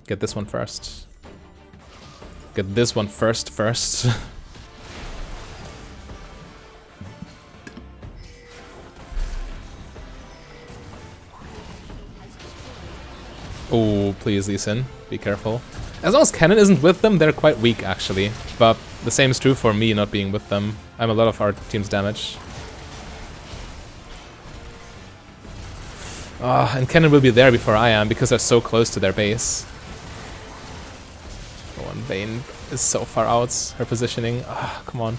Get this one first. Get this one first. Oh, please, Lee Sin. Be careful. As long as Cannon isn't with them, they're quite weak, actually. But the same is true for me not being with them. I'm a lot of our team's damage. And Cannon will be there before I am, because they're so close to their base. Oh, and Vayne is so far out. Her positioning. Ah, come on.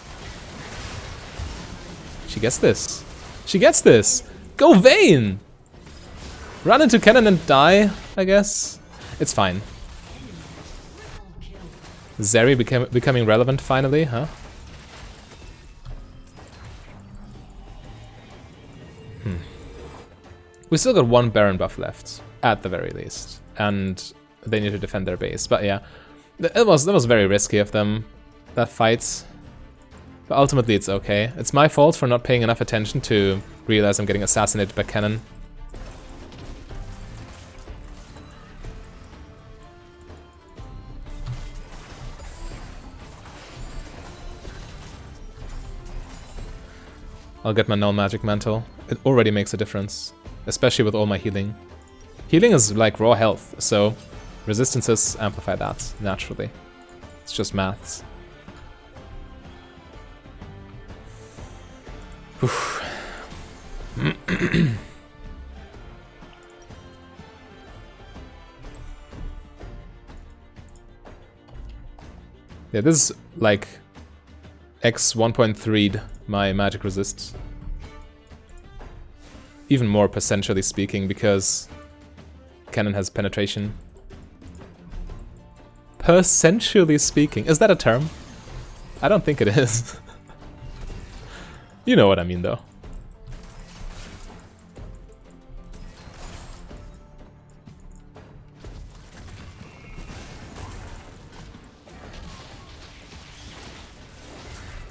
She gets this. She gets this! Go Vayne! Run into cannon and die, I guess. It's fine. Zeri becoming relevant finally, huh? We still got one Baron buff left, at the very least. And they need to defend their base. But yeah, that was very risky of them, that fight. But ultimately it's okay. It's my fault for not paying enough attention to realize I'm getting assassinated by cannon. I'll get my null magic mantle. It already makes a difference, especially with all my healing. Healing is like raw health, so resistances amplify that naturally. It's just maths. Yeah, this is like X 1.3'd my magic resists. Even more percentually speaking, because cannon has penetration. Percentually speaking, is that a term? I don't think it is. You know what I mean though.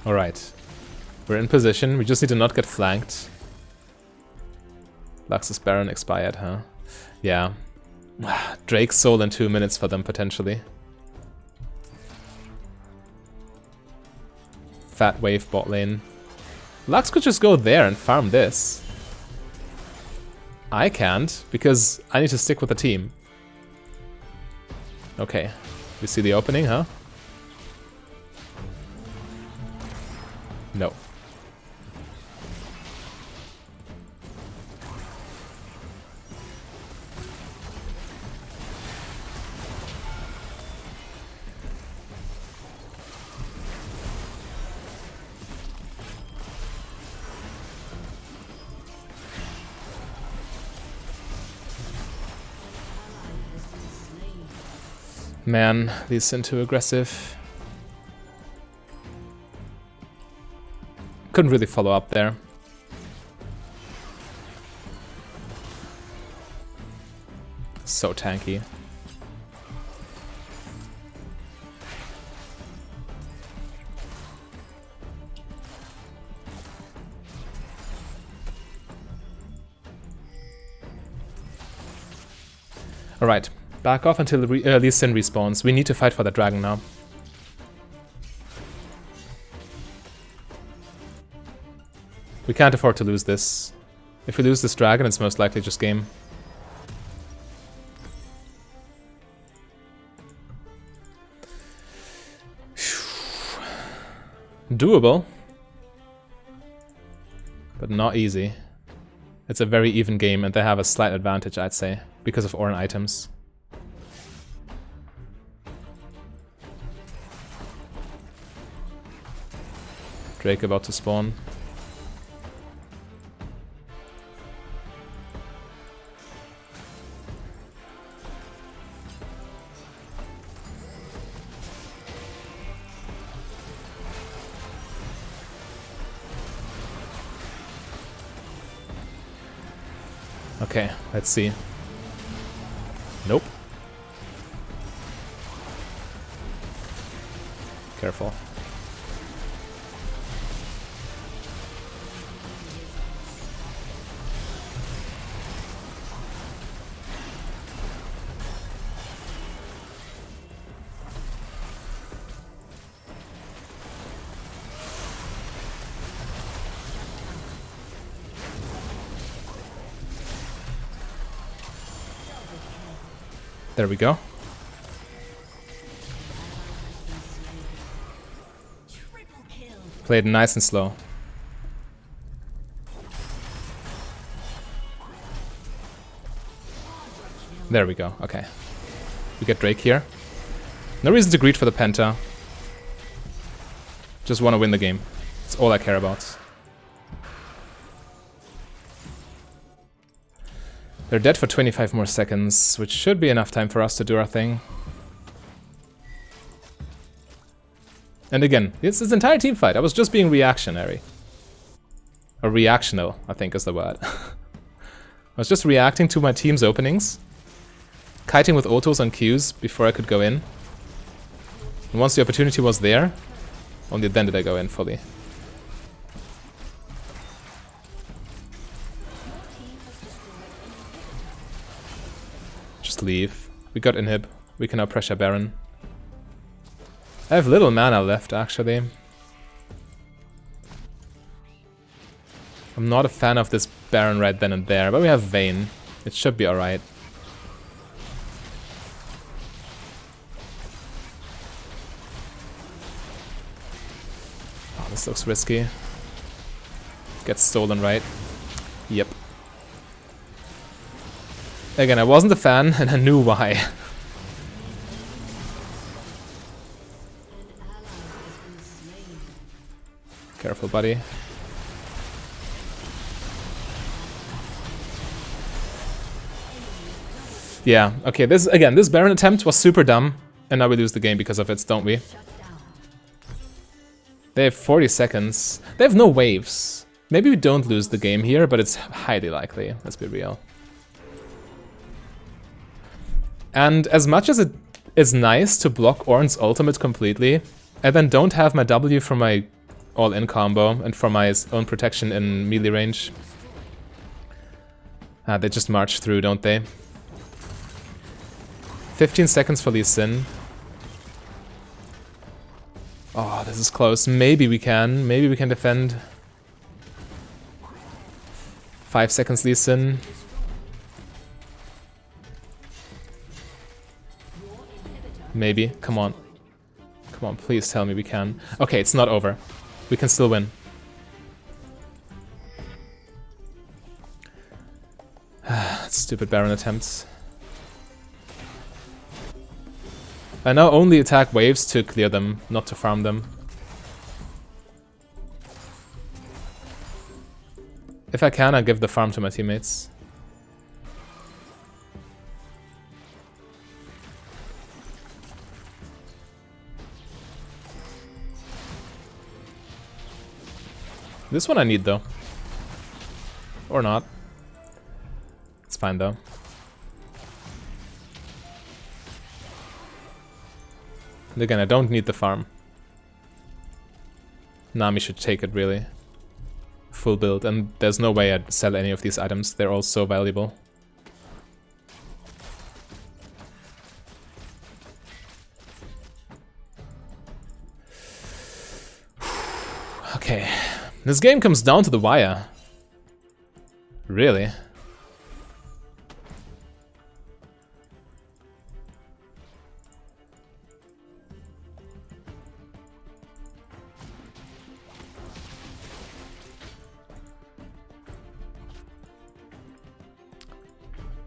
Alright. We're in position, we just need to not get flanked. Lux's Baron expired, huh? Yeah. Drake's soul in 2 minutes for them, potentially. Fat wave bot lane. Lux could just go there and farm this. I can't, because I need to stick with the team. Okay. You see the opening, huh? No. Man, these seem too aggressive. Couldn't really follow up there. So tanky. Alright, back off until Lee Sin respawns. We need to fight for the dragon now. We can't afford to lose this. If we lose this dragon, it's most likely just game. Doable. But not easy. It's a very even game and they have a slight advantage, I'd say, because of Orin items. Drake about to spawn. Okay, let's see. Nope. Careful. There we go. Played nice and slow. There we go, okay. We get Drake here. No reason to greed for the Penta. Just want to win the game. That's all I care about. They're dead for 25 more seconds, which should be enough time for us to do our thing. And again, it's this entire team fight. I was just being reactionary. Or reactional, I think is the word. I was just reacting to my team's openings. Kiting with autos and Qs before I could go in. And once the opportunity was there, only then did I go in fully. Just leave. We got inhib. We can now pressure Baron. I have little mana left, actually. I'm not a fan of this Baron right then and there, but we have Vayne. It should be alright. Oh, this looks risky. Gets stolen, right? Yep. Again, I wasn't a fan, and I knew why. Careful, buddy. Yeah, okay, this Baron attempt was super dumb, and now we lose the game because of it, don't we? They have 40 seconds. They have no waves. Maybe we don't lose the game here, but it's highly likely, let's be real. And as much as it is nice to block Ornn's ultimate completely, I then don't have my W for my all-in combo and for my own protection in melee range. They just march through, don't they? 15 seconds for Lee Sin. Oh, this is close. Maybe we can. Maybe we can defend. 5 seconds Lee Sin. Maybe. Come on. Come on, please tell me we can. Okay, it's not over. We can still win. Stupid Baron attempts. I now only attack waves to clear them, not to farm them. If I can, I give the farm to my teammates. This one I need though. Or not. It's fine though. And again, I don't need the farm. Nami should take it really. Full build, and there's no way I'd sell any of these items. They're all so valuable. Okay. This game comes down to the wire. Really?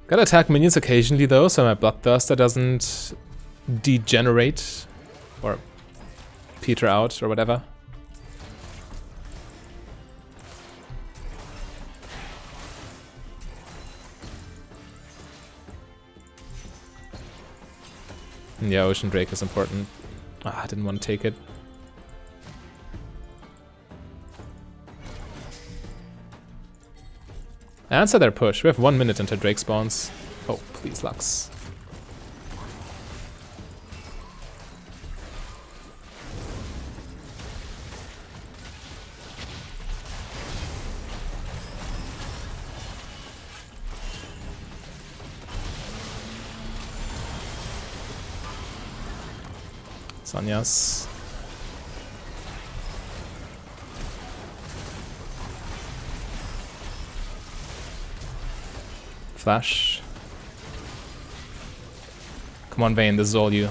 Gotta attack minions occasionally though, so my Bloodthirster doesn't degenerate or peter out or whatever. Yeah, Ocean Drake is important. Ah, I didn't want to take it. Answer their push. We have 1 minute until Drake spawns. Oh, please, Lux. Sanyas. Flash. Come on, Vayne, this is all you.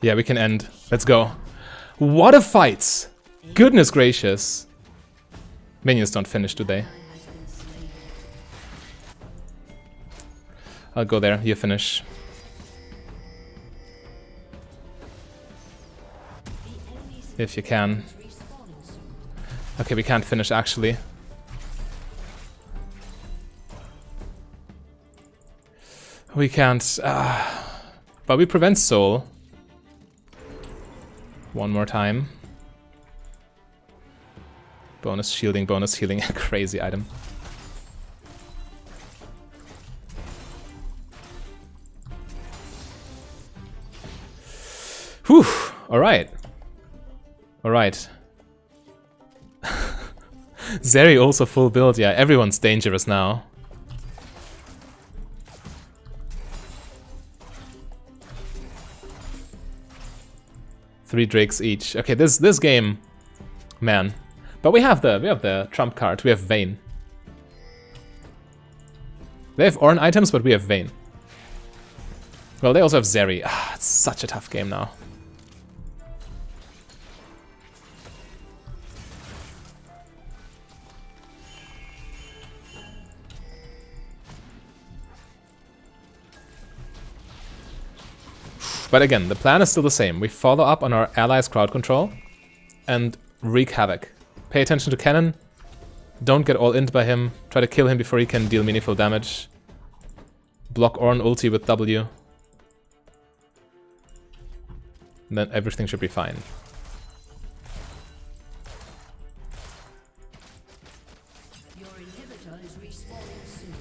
Yeah, we can end. Let's go. What a fight! Goodness gracious. Minions don't finish, do they? I'll go there. You finish. If you can. Okay, we can't finish actually. We can't. But we prevent soul. One more time. Bonus shielding, bonus healing. Crazy item. Whew. Alright. Alright. Zeri also full build. Yeah, everyone's dangerous now. Three Drakes each. Okay, this game, man. But we have the trump card. We have Vayne. They have Ornn items, but we have Vayne. Well, they also have Zeri. Ah, it's such a tough game now. But again, the plan is still the same. We follow up on our allies' crowd control and wreak havoc. Pay attention to Cannon. Don't get all in by him. Try to kill him before he can deal meaningful damage. Block Ornn ulti with W. And then everything should be fine. Your inhibitor is respawning soon.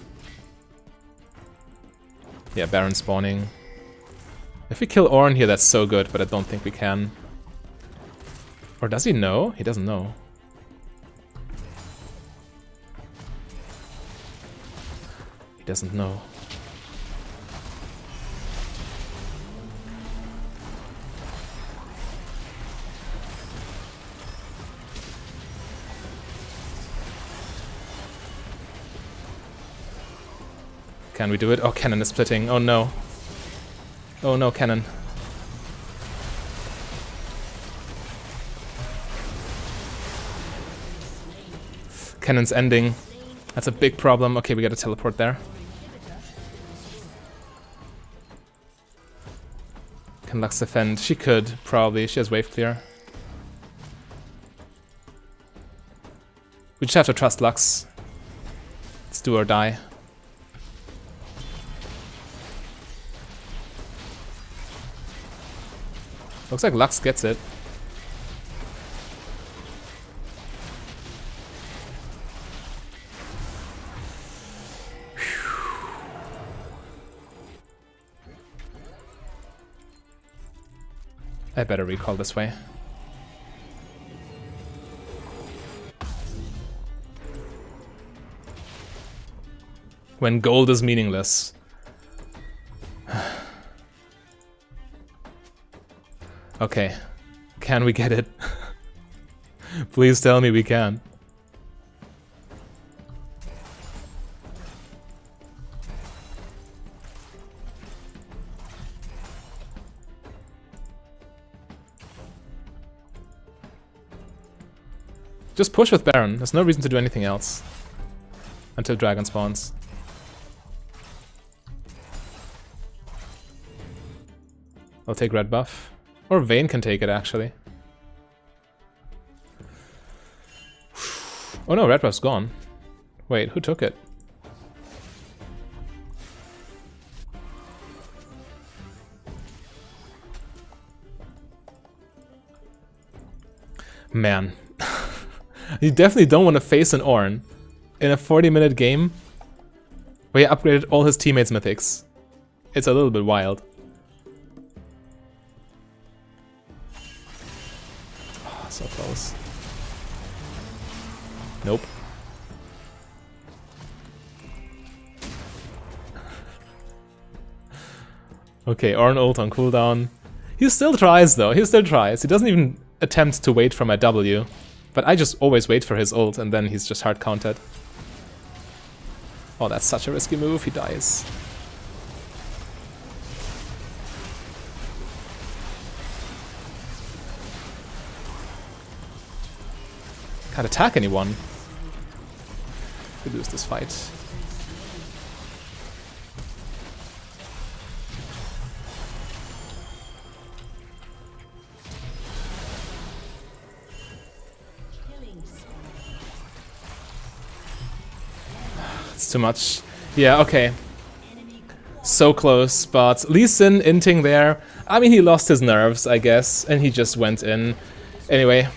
Yeah, Baron spawning. If we kill Ornn here, that's so good, but I don't think we can. Or does he know? He doesn't know. He doesn't know. Can we do it? Oh, Cannon is splitting. Oh no. Oh no, Cannon. Cannon's ending. That's a big problem. Okay, we gotta teleport there. Can Lux defend? She could, probably. She has wave clear. We just have to trust Lux. Let's do or die. Looks like Lux gets it. I better recall this way. When gold is meaningless. Okay, can we get it? Please tell me we can. Just push with Baron, there's no reason to do anything else. Until Dragon spawns. I'll take red buff. Or Vayne can take it, actually. Oh no, red buff's gone. Wait, who took it? Man. You definitely don't want to face an Ornn in a 40-minute game where he upgraded all his teammates' mythics. It's a little bit wild. Oh, so close. Nope. Okay, Ornn ult on cooldown. He still tries though, he still tries. He doesn't even attempt to wait for my W. But I just always wait for his ult and then he's just hard countered. Oh, that's such a risky move, he dies. Can't attack anyone. We lose this fight. It's too much. Yeah, okay. So close, but Lee Sin inting there. I mean, he lost his nerves, I guess, and he just went in. Anyway,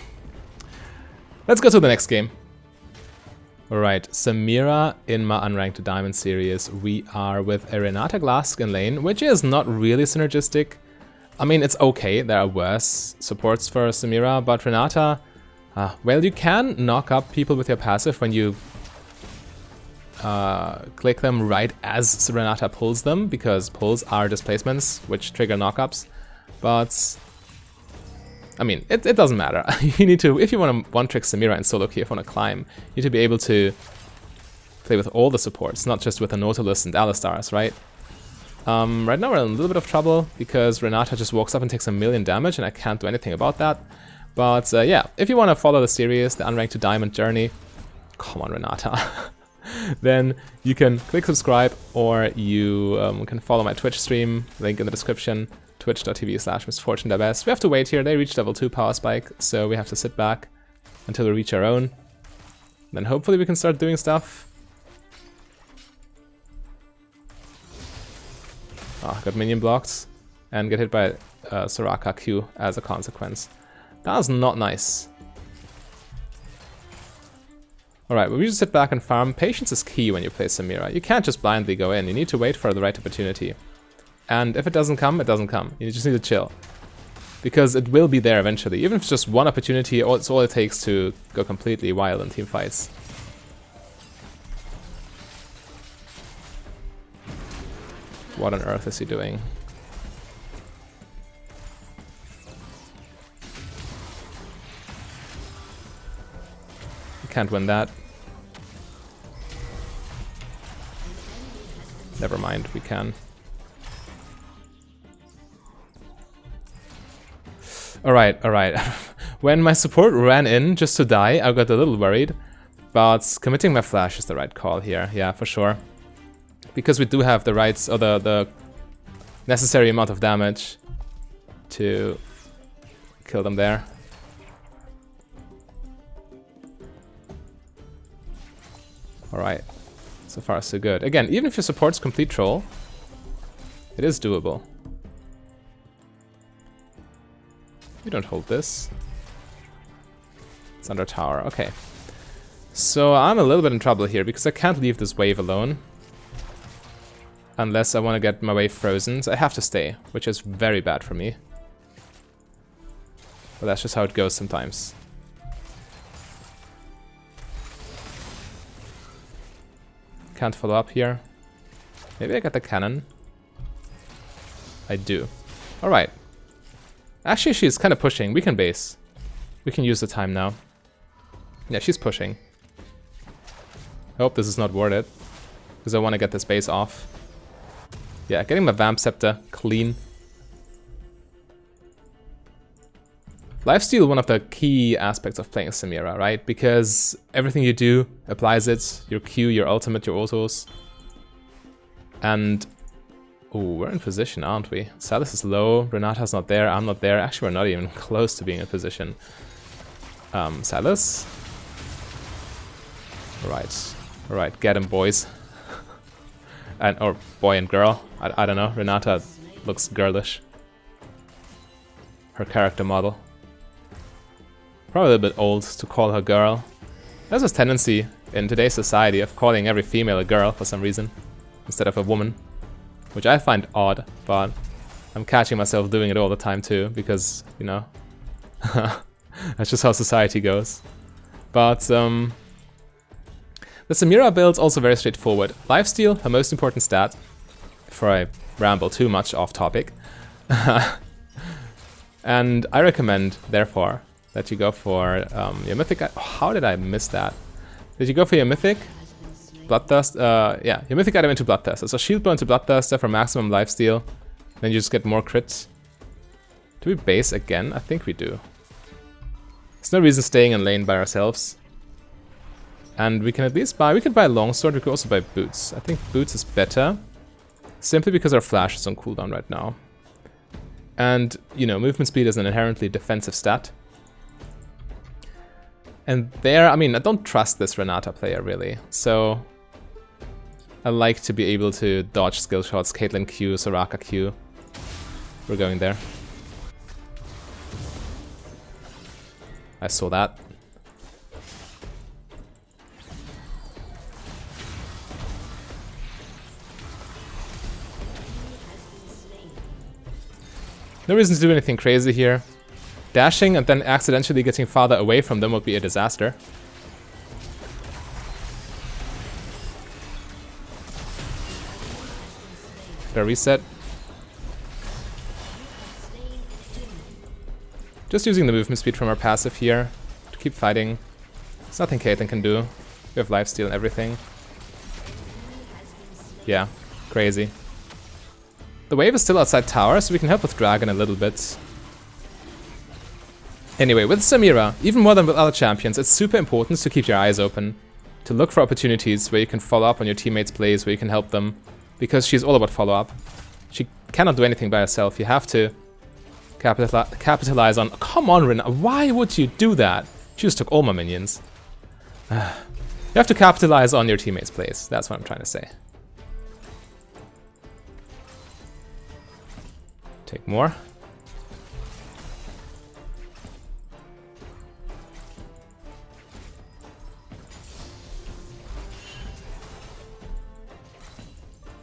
let's go to the next game. Alright, Samira in my Unranked to Diamond series. We are with a Renata Glask in lane, which is not really synergistic. I mean, it's okay, there are worse supports for Samira, but Renata, well, you can knock up people with your passive when you click them right as Renata pulls them, because pulls are displacements which trigger knockups. But I mean, it doesn't matter. You need to, if you want to one-trick Samira in solo queue, if you want to climb, you need to be able to play with all the supports, not just with the Nautilus and Alistars, right? Right now we're in a little bit of trouble because Renata just walks up and takes 1,000,000 damage, and I can't do anything about that. But yeah, if you want to follow the series, the Unranked to Diamond journey, come on, Renata. Then you can click subscribe, or you can follow my Twitch stream, link in the description, twitch.tv/misfortunedabest. We have to wait here, they reached level 2 power spike, so we have to sit back until we reach our own. Then hopefully we can start doing stuff. Ah, got minion blocked, and get hit by Soraka Q as a consequence. That was not nice. Alright, well, we just sit back and farm. Patience is key when you play Samira. You can't just blindly go in, you need to wait for the right opportunity. And if it doesn't come, it doesn't come. You just need to chill. Because it will be there eventually. Even if it's just one opportunity, it's all it takes to go completely wild in team fights. What on earth is he doing? Can't win that. Never mind, we can. Alright, alright. When my support ran in just to die, I got a little worried. But committing my flash is the right call here, yeah, for sure. Because we do have the rights, or the necessary amount of damage to kill them there. Alright, so far so good. Again, even if your support's complete troll, it is doable. You don't hold this. It's under tower, okay. So I'm a little bit in trouble here because I can't leave this wave alone. Unless I want to get my wave frozen, so I have to stay, which is very bad for me. But that's just how it goes sometimes. Can't follow up here. Maybe I got the cannon. I do. Alright. Actually, she's kind of pushing. We can base. We can use the time now. Yeah, she's pushing. I hope this is not worth it, because I want to get this base off. Yeah, getting my Vamp Scepter clean. Lifesteal, one of the key aspects of playing Samira, right? Because everything you do applies it. Your Q, your ultimate, your autos. And... oh, we're in position, aren't we? Salus is low, Renata's not there, I'm not there. Actually, we're not even close to being in position. Salus? Alright. Alright, get him, boys. Or boy and girl. I don't know. Renata looks girlish. Her character model. Probably a little bit old to call her girl. There's this tendency in today's society of calling every female a girl for some reason, instead of a woman. Which I find odd, but I'm catching myself doing it all the time too, because, you know, that's just how society goes. But, the Samira build's also very straightforward. Lifesteal, her most important stat, before I ramble too much off topic. And I recommend, therefore, that you go for your mythic. Oh, how did I miss that? Did you go for your mythic? Bloodthirst, yeah, your mythic item into Bloodthirster. So shield blow into Bloodthirster for maximum lifesteal. Then you just get more crits. Do we base again? I think we do. There's no reason staying in lane by ourselves. And we can at least buy... We could buy Longsword, we could also buy Boots. I think Boots is better. Simply because our Flash is on cooldown right now. And, you know, movement speed is an inherently defensive stat. And there, I mean, I don't trust this Renata player, really. So, I like to be able to dodge skill shots. Caitlyn Q, Soraka Q. We're going there. I saw that. No reason to do anything crazy here. Dashing and then accidentally getting farther away from them would be a disaster. Better reset. Just using the movement speed from our passive here to keep fighting. There's nothing Caitlyn can do. We have lifesteal and everything. Yeah, crazy. The wave is still outside tower, so we can help with Dragon a little bit. Anyway, with Samira, even more than with other champions, it's super important to keep your eyes open. To look for opportunities where you can follow up on your teammates' plays, where you can help them. Because she's all about follow-up. She cannot do anything by herself. You have to capitalize on... Come on, Ren, why would you do that? She just took all my minions. You have to capitalize on your teammates' plays. That's what I'm trying to say. Take more.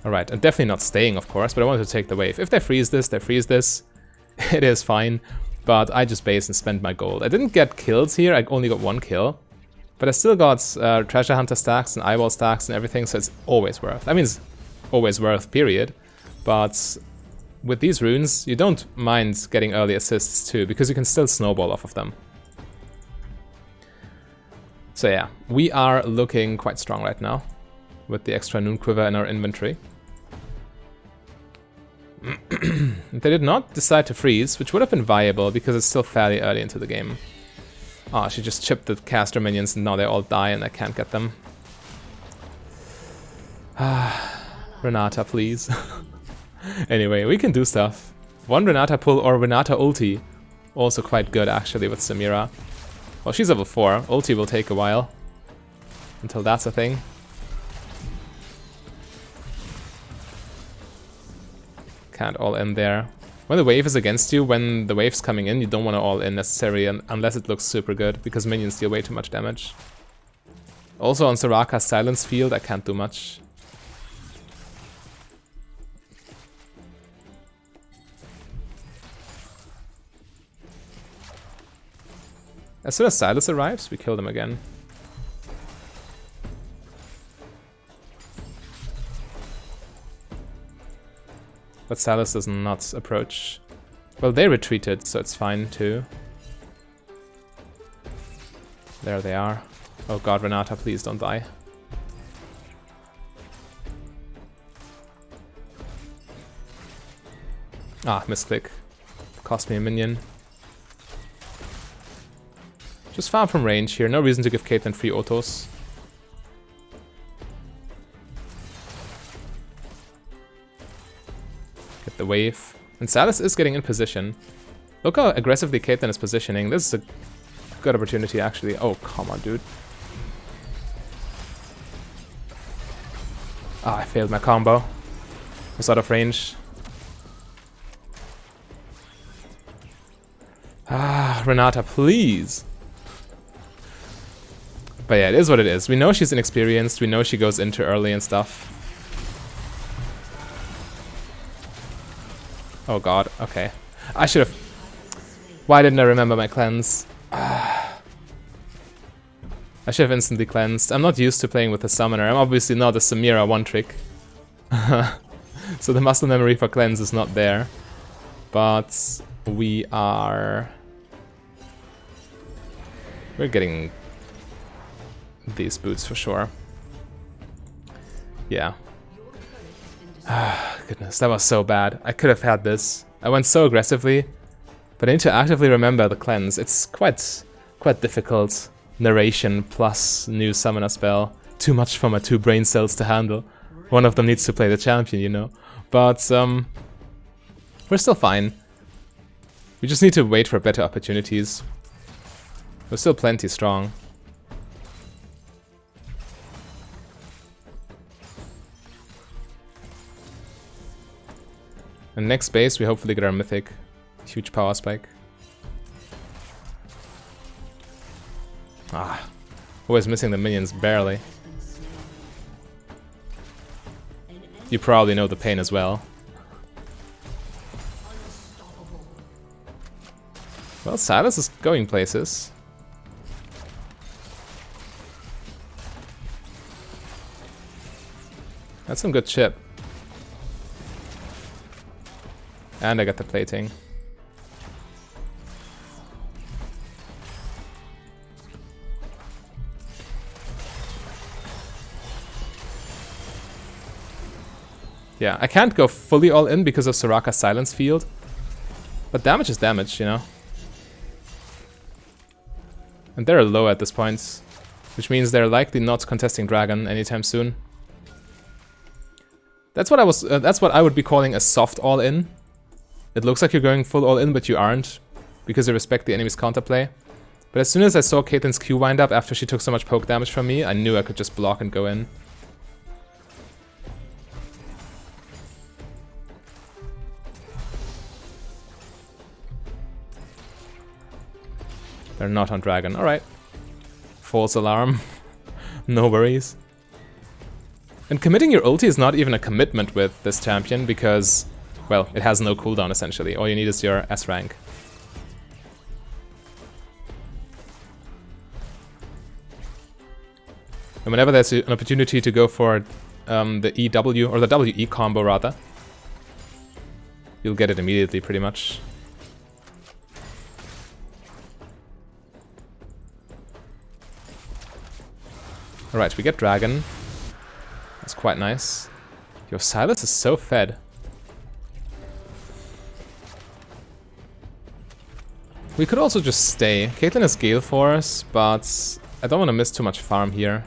Alright, and definitely not staying, of course, but I wanted to take the wave. If they freeze this, they freeze this. It is fine, but I just base and spend my gold. I didn't get kills here, I only got 1 kill. But I still got treasure hunter stacks and eyeball stacks and everything, so it's always worth. I mean, it's always worth, period. But with these runes, you don't mind getting early assists too, because you can still snowball off of them. So yeah, we are looking quite strong right now, with the extra Noon Quiver in our inventory. They did not decide to freeze, which would have been viable, because it's still fairly early into the game. Oh, she just chipped the caster minions and now they all die and I can't get them. Renata, please. Anyway, we can do stuff. One Renata pull or Renata ulti. Also quite good actually with Samira. Well, she's level 4. Ulti will take a while. Until that's a thing. Can't all in there. When the wave is against you, when the wave's coming in, you don't want to all in necessarily unless it looks super good, because minions deal way too much damage. Also on Soraka's silence field, I can't do much. As soon as Silas arrives, we kill them again. But Silas does not approach. Well, they retreated, so it's fine too. There they are. Oh god, Renata, please don't die. Ah, misclick. Cost me a minion. Just farm from range here, no reason to give Caitlyn free autos. Get the wave. And Silas is getting in position. Look how aggressively Caitlyn is positioning. This is a good opportunity, actually. Oh, come on, dude. Ah, I failed my combo. I was out of range. Ah, Renata, please. But yeah, it is what it is. We know she's inexperienced. We know she goes in too early and stuff. Oh god, okay. I should have... Why didn't I remember my cleanse? I should have instantly cleansed. I'm not used to playing with a summoner. I'm obviously not a Samira one-trick. So the muscle memory for cleanse is not there. But we are... We're getting these boots for sure. Yeah. Goodness, that was so bad. I could have had this. I went so aggressively, but I need to actively remember the cleanse. It's quite difficult narration plus new summoner spell. Too much for my 2 brain cells to handle. One of them needs to play the champion, you know. But we're still fine. We just need to wait for better opportunities. We're still plenty strong. And next base, we hopefully get our mythic. Huge power spike. Ah, always missing the minions, barely. You probably know the pain as well. Well, Silas is going places. That's some good chip. And I got the plating. Yeah, I can't go fully all in because of Soraka's silence field. But damage is damage, you know. And they're low at this point, which means they're likely not contesting Dragon anytime soon. That's what I would be calling a soft all in. It looks like you're going full all in, but you aren't, because you respect the enemy's counterplay. But as soon as I saw Caitlyn's Q wind up after she took so much poke damage from me, I knew I could just block and go in. They're not on Dragon. Alright. False alarm. No worries. And committing your ulti is not even a commitment with this champion because, well, it has no cooldown essentially. All you need is your S rank. And whenever there's an opportunity to go for the EW, or the WE combo rather, you'll get it immediately pretty much. Alright, we get Dragon. That's quite nice. Your Silas is so fed. We could also just stay. Caitlyn has Gale Force, but I don't want to miss too much farm here.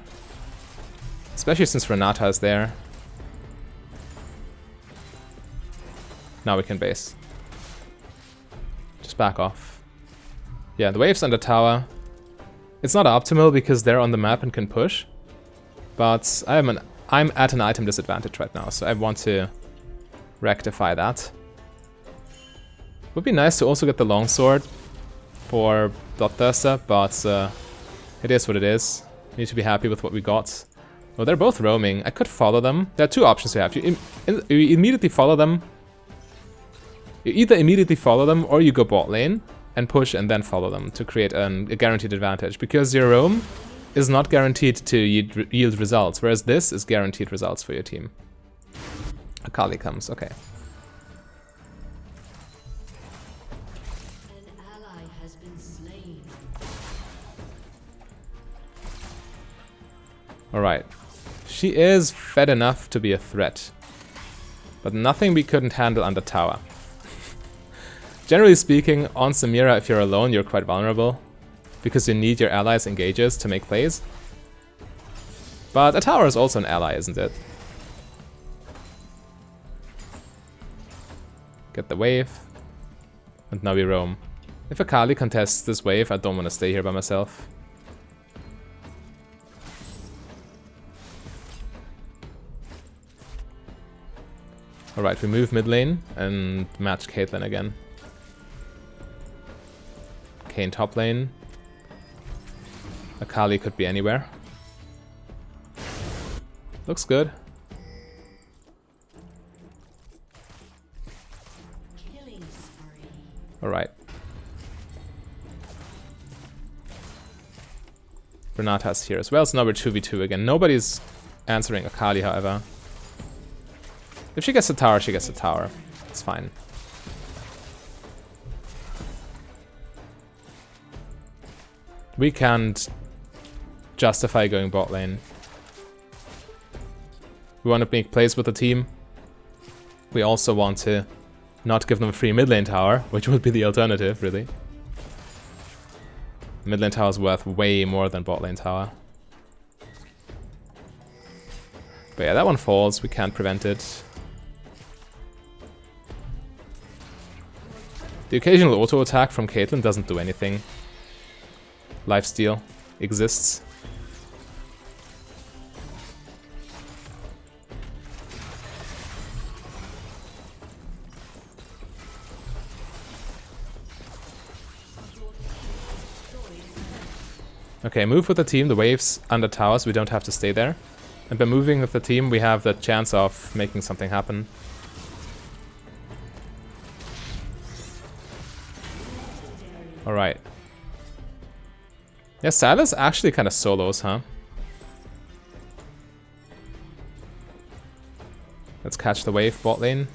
Especially since Renata is there. Now we can base. Just back off. Yeah, the wave's on the tower. It's not optimal because they're on the map and can push. But I'm at an item disadvantage right now, so I want to rectify that. Would be nice to also get the longsword for Bloodthirster, but it is what it is. We need to be happy with what we got. Well, they're both roaming. I could follow them. There are two options you have. You immediately follow them. You either immediately follow them or you go bot lane and push and then follow them to create a guaranteed advantage. Because your roam is not guaranteed to yield results, whereas this is guaranteed results for your team. Akali comes, okay. An ally has been slain. Alright. She is fed enough to be a threat. But nothing we couldn't handle under tower. Generally speaking, on Samira, if you're alone, you're quite vulnerable. Because you need your allies engages to make plays. But a tower is also an ally, isn't it? Get the wave. And now we roam. If Akali contests this wave, I don't want to stay here by myself. Alright, we move mid lane and match Caitlyn again. Kayn top lane. Akali could be anywhere. Looks good. Alright. Renata's here as well, so now we're 2v2 again. Nobody's answering Akali, however. If she gets the tower, she gets the tower. It's fine. We can't justify going bot lane. We want to make plays with the team. We also want to not give them a free mid lane tower, which would be the alternative, really. Mid lane tower is worth way more than bot lane tower. But yeah, that one falls. We can't prevent it. The occasional auto attack from Caitlyn doesn't do anything. Lifesteal exists. Okay, move with the team. The waves under towers, we don't have to stay there. And by moving with the team, we have the chance of making something happen. Alright. Yeah, Silas actually kind of solos, huh? Let's catch the wave bot lane.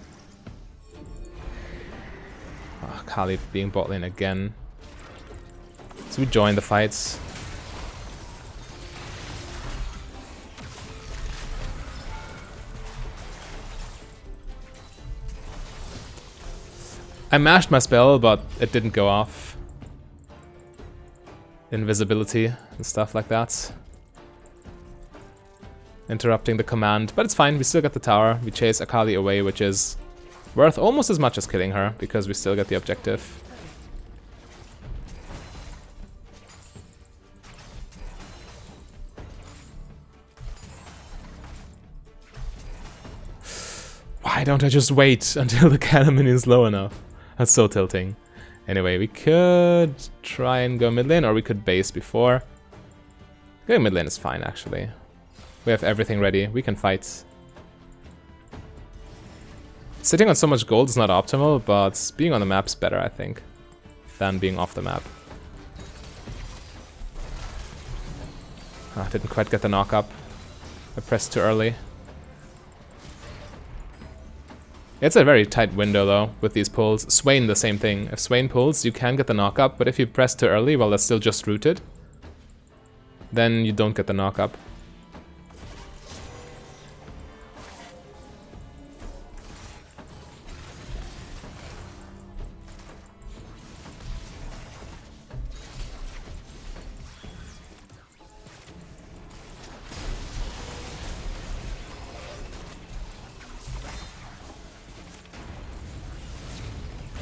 Oh, Kali being bot lane again. So we join the fights. I mashed my spell, but it didn't go off. Invisibility and stuff like that. Interrupting the command, but it's fine, we still get the tower. We chase Akali away, which is worth almost as much as killing her, because we still get the objective. Why don't I just wait until the cannon is low enough? That's so tilting. Anyway, we could try and go mid lane, or we could base before. Going mid lane is fine, actually. We have everything ready. We can fight. Sitting on so much gold is not optimal, but being on the map's better, I think, than being off the map. Ah, didn't quite get the knock up. I pressed too early. It's a very tight window though, with these pulls. Swain, the same thing. If Swain pulls, you can get the knock up, but if you press too early while that's still just rooted, then you don't get the knock up.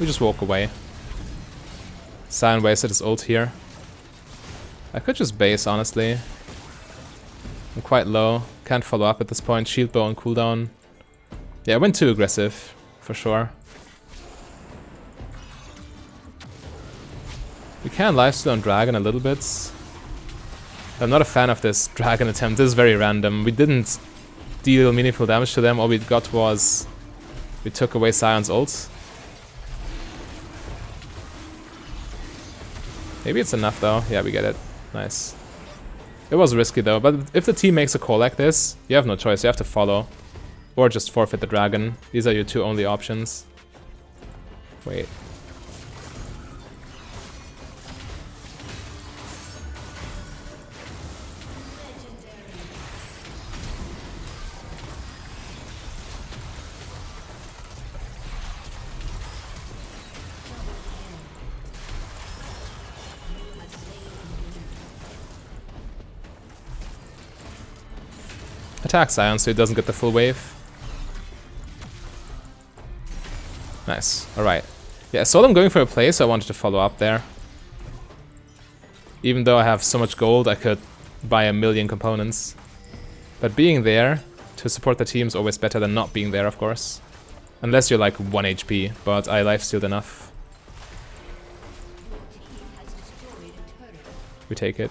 We just walk away. Sion wasted his ult here. I could just base, honestly. I'm quite low. Can't follow up at this point. Shield bow on cooldown. Yeah, I went too aggressive, for sure. We can lifesteal on Dragon a little bit. I'm not a fan of this Dragon attempt. This is very random. We didn't deal meaningful damage to them. All we got was... we took away Sion's ult. Maybe it's enough though. Yeah, we get it. Nice. It was risky though, but if the team makes a call like this, you have no choice. You have to follow. Or just forfeit the dragon. These are your two only options. Wait. Attack Sion so he doesn't get the full wave. Nice. Alright. Yeah, I saw them going for a play, so I wanted to follow up there. Even though I have so much gold, I could buy a million components. But being there to support the team is always better than not being there, of course. Unless you're like 1 HP, but I lifestealed enough. We take it.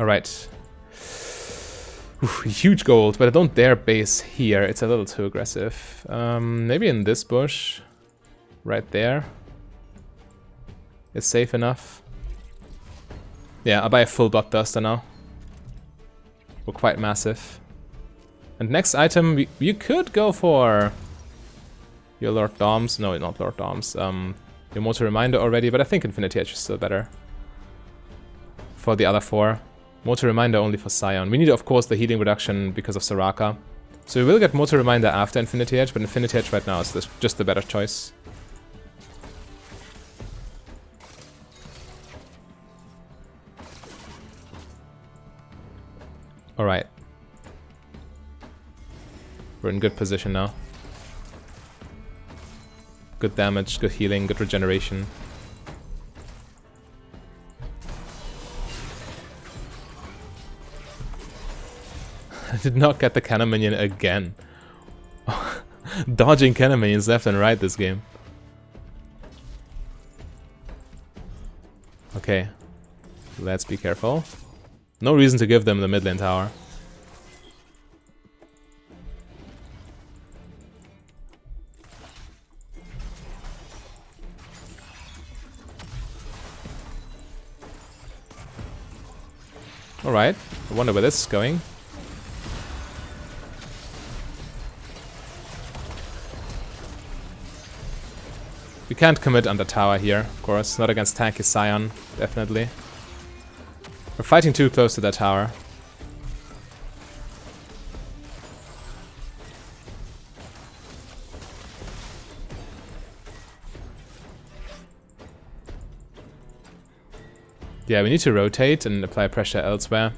Alright. Huge gold, but I don't dare base here. It's a little too aggressive. Maybe in this bush. Right there. It's safe enough. Yeah, I'll buy a full Bloodthirster now. We're quite massive. And next item, you could go for... your Lord Doms. No, not Lord Doms. Your Mortal Reminder already, but I think Infinity Edge is still better. For the other 4. Motor Reminder only for Scion. We need, of course, the healing reduction because of Soraka. So we will get Motor Reminder after Infinity Edge, but Infinity Edge right now is just the better choice. Alright. We're in good position now. Good damage, good healing, good regeneration. I did not get the cannon minion again. Dodging cannon minions left and right this game. Okay. Let's be careful. No reason to give them the mid lane tower. Alright, I wonder where this is going. We can't commit under tower here, of course. Not against tanky Scion, definitely. We're fighting too close to that tower. Yeah, we need to rotate and apply pressure elsewhere.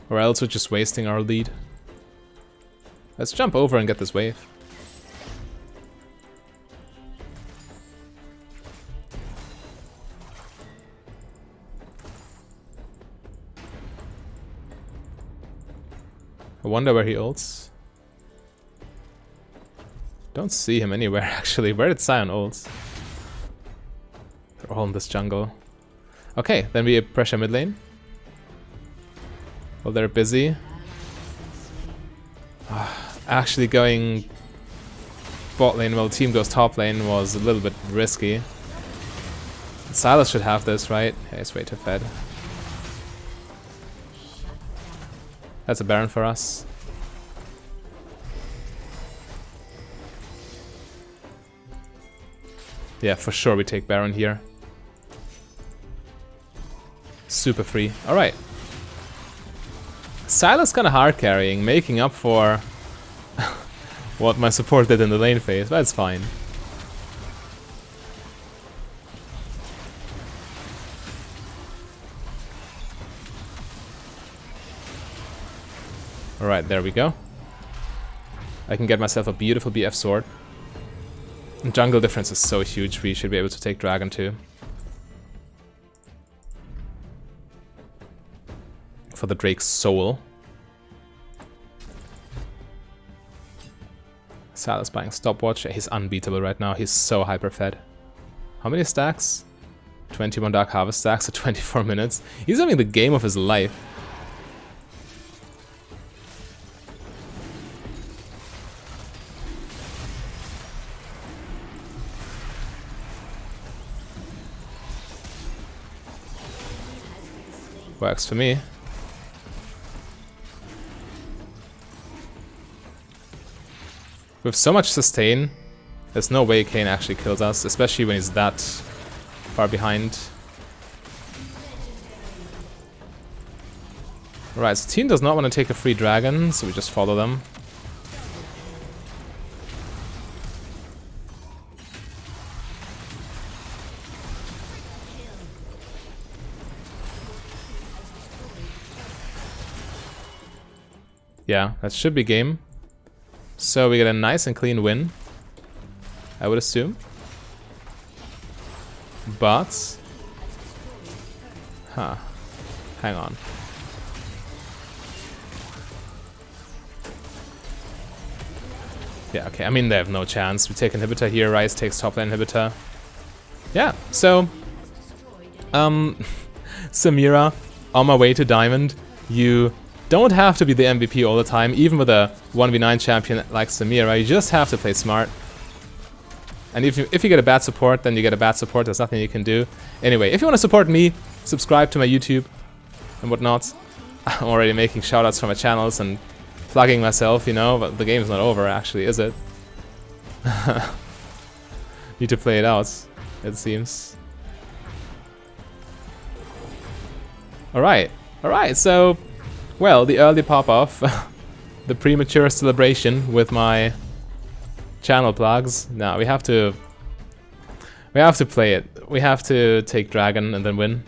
Or else we're just wasting our lead. Let's jump over and get this wave. I wonder where he ults. Don't see him anywhere actually. Where did Scion ult? They're all in this jungle. Okay, then we pressure mid lane. Well, they're busy. Actually going bot lane while the team goes top lane was a little bit risky. Silas should have this, right? Yeah, he's way too fed. That's a Baron for us. Yeah, for sure we take Baron here. Super free. Alright. Silas kinda hard carrying, making up for what my support did in the lane phase. That's fine. Alright, there we go. I can get myself a beautiful BF sword. And jungle difference is so huge, we should be able to take Dragon too. For the Drake's soul. Silas buying stopwatch. He's unbeatable right now, he's so hyper fed. How many stacks? 21 Dark Harvest stacks at 24 minutes. He's having the game of his life. Works for me. With so much sustain, there's no way Kayn actually kills us, especially when he's that far behind. Alright, so team does not want to take a free dragon, so we just follow them. Yeah, that should be game. So we get a nice and clean win, I would assume. But... Huh. Hang on. Yeah, okay, I mean they have no chance. We take inhibitor here, Ryze takes top lane inhibitor. Yeah, so... Samira, on my way to Diamond, you don't have to be the MVP all the time, even with a 1v9 champion like Samira. You just have to play smart. And if you get a bad support, then you get a bad support. There's nothing you can do. Anyway, if you want to support me, subscribe to my YouTube and whatnot. I'm already making shoutouts for my channels and plugging myself, you know, but the game's not over actually, is it? Need to play it out, it seems. Alright, alright, so, well, the early pop-off, the premature celebration with my channel plugs. Now we have to play it. We have to take dragon and then win.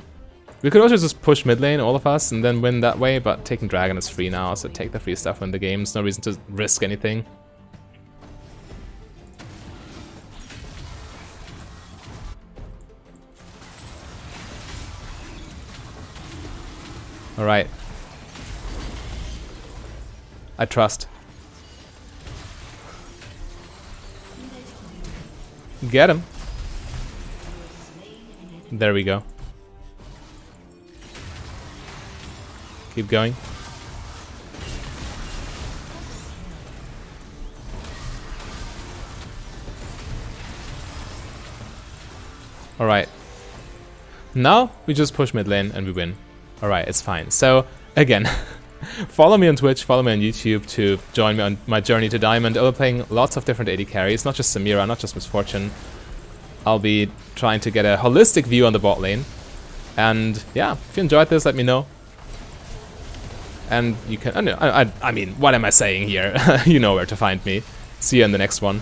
We could also just push mid lane, all of us, and then win that way, but taking dragon is free now, so take the free stuff in the game. There's no reason to risk anything. Alright. I trust. Get him. There we go. Keep going. Alright. Now we just push mid lane and we win. Alright, it's fine. So, again, follow me on Twitch, follow me on YouTube to join me on my journey to Diamond. I'll be playing lots of different AD carries, not just Samira, not just Misfortune. I'll be trying to get a holistic view on the bot lane. And yeah, if you enjoyed this, let me know. And you can, I mean, what am I saying here? You know where to find me. See you in the next one.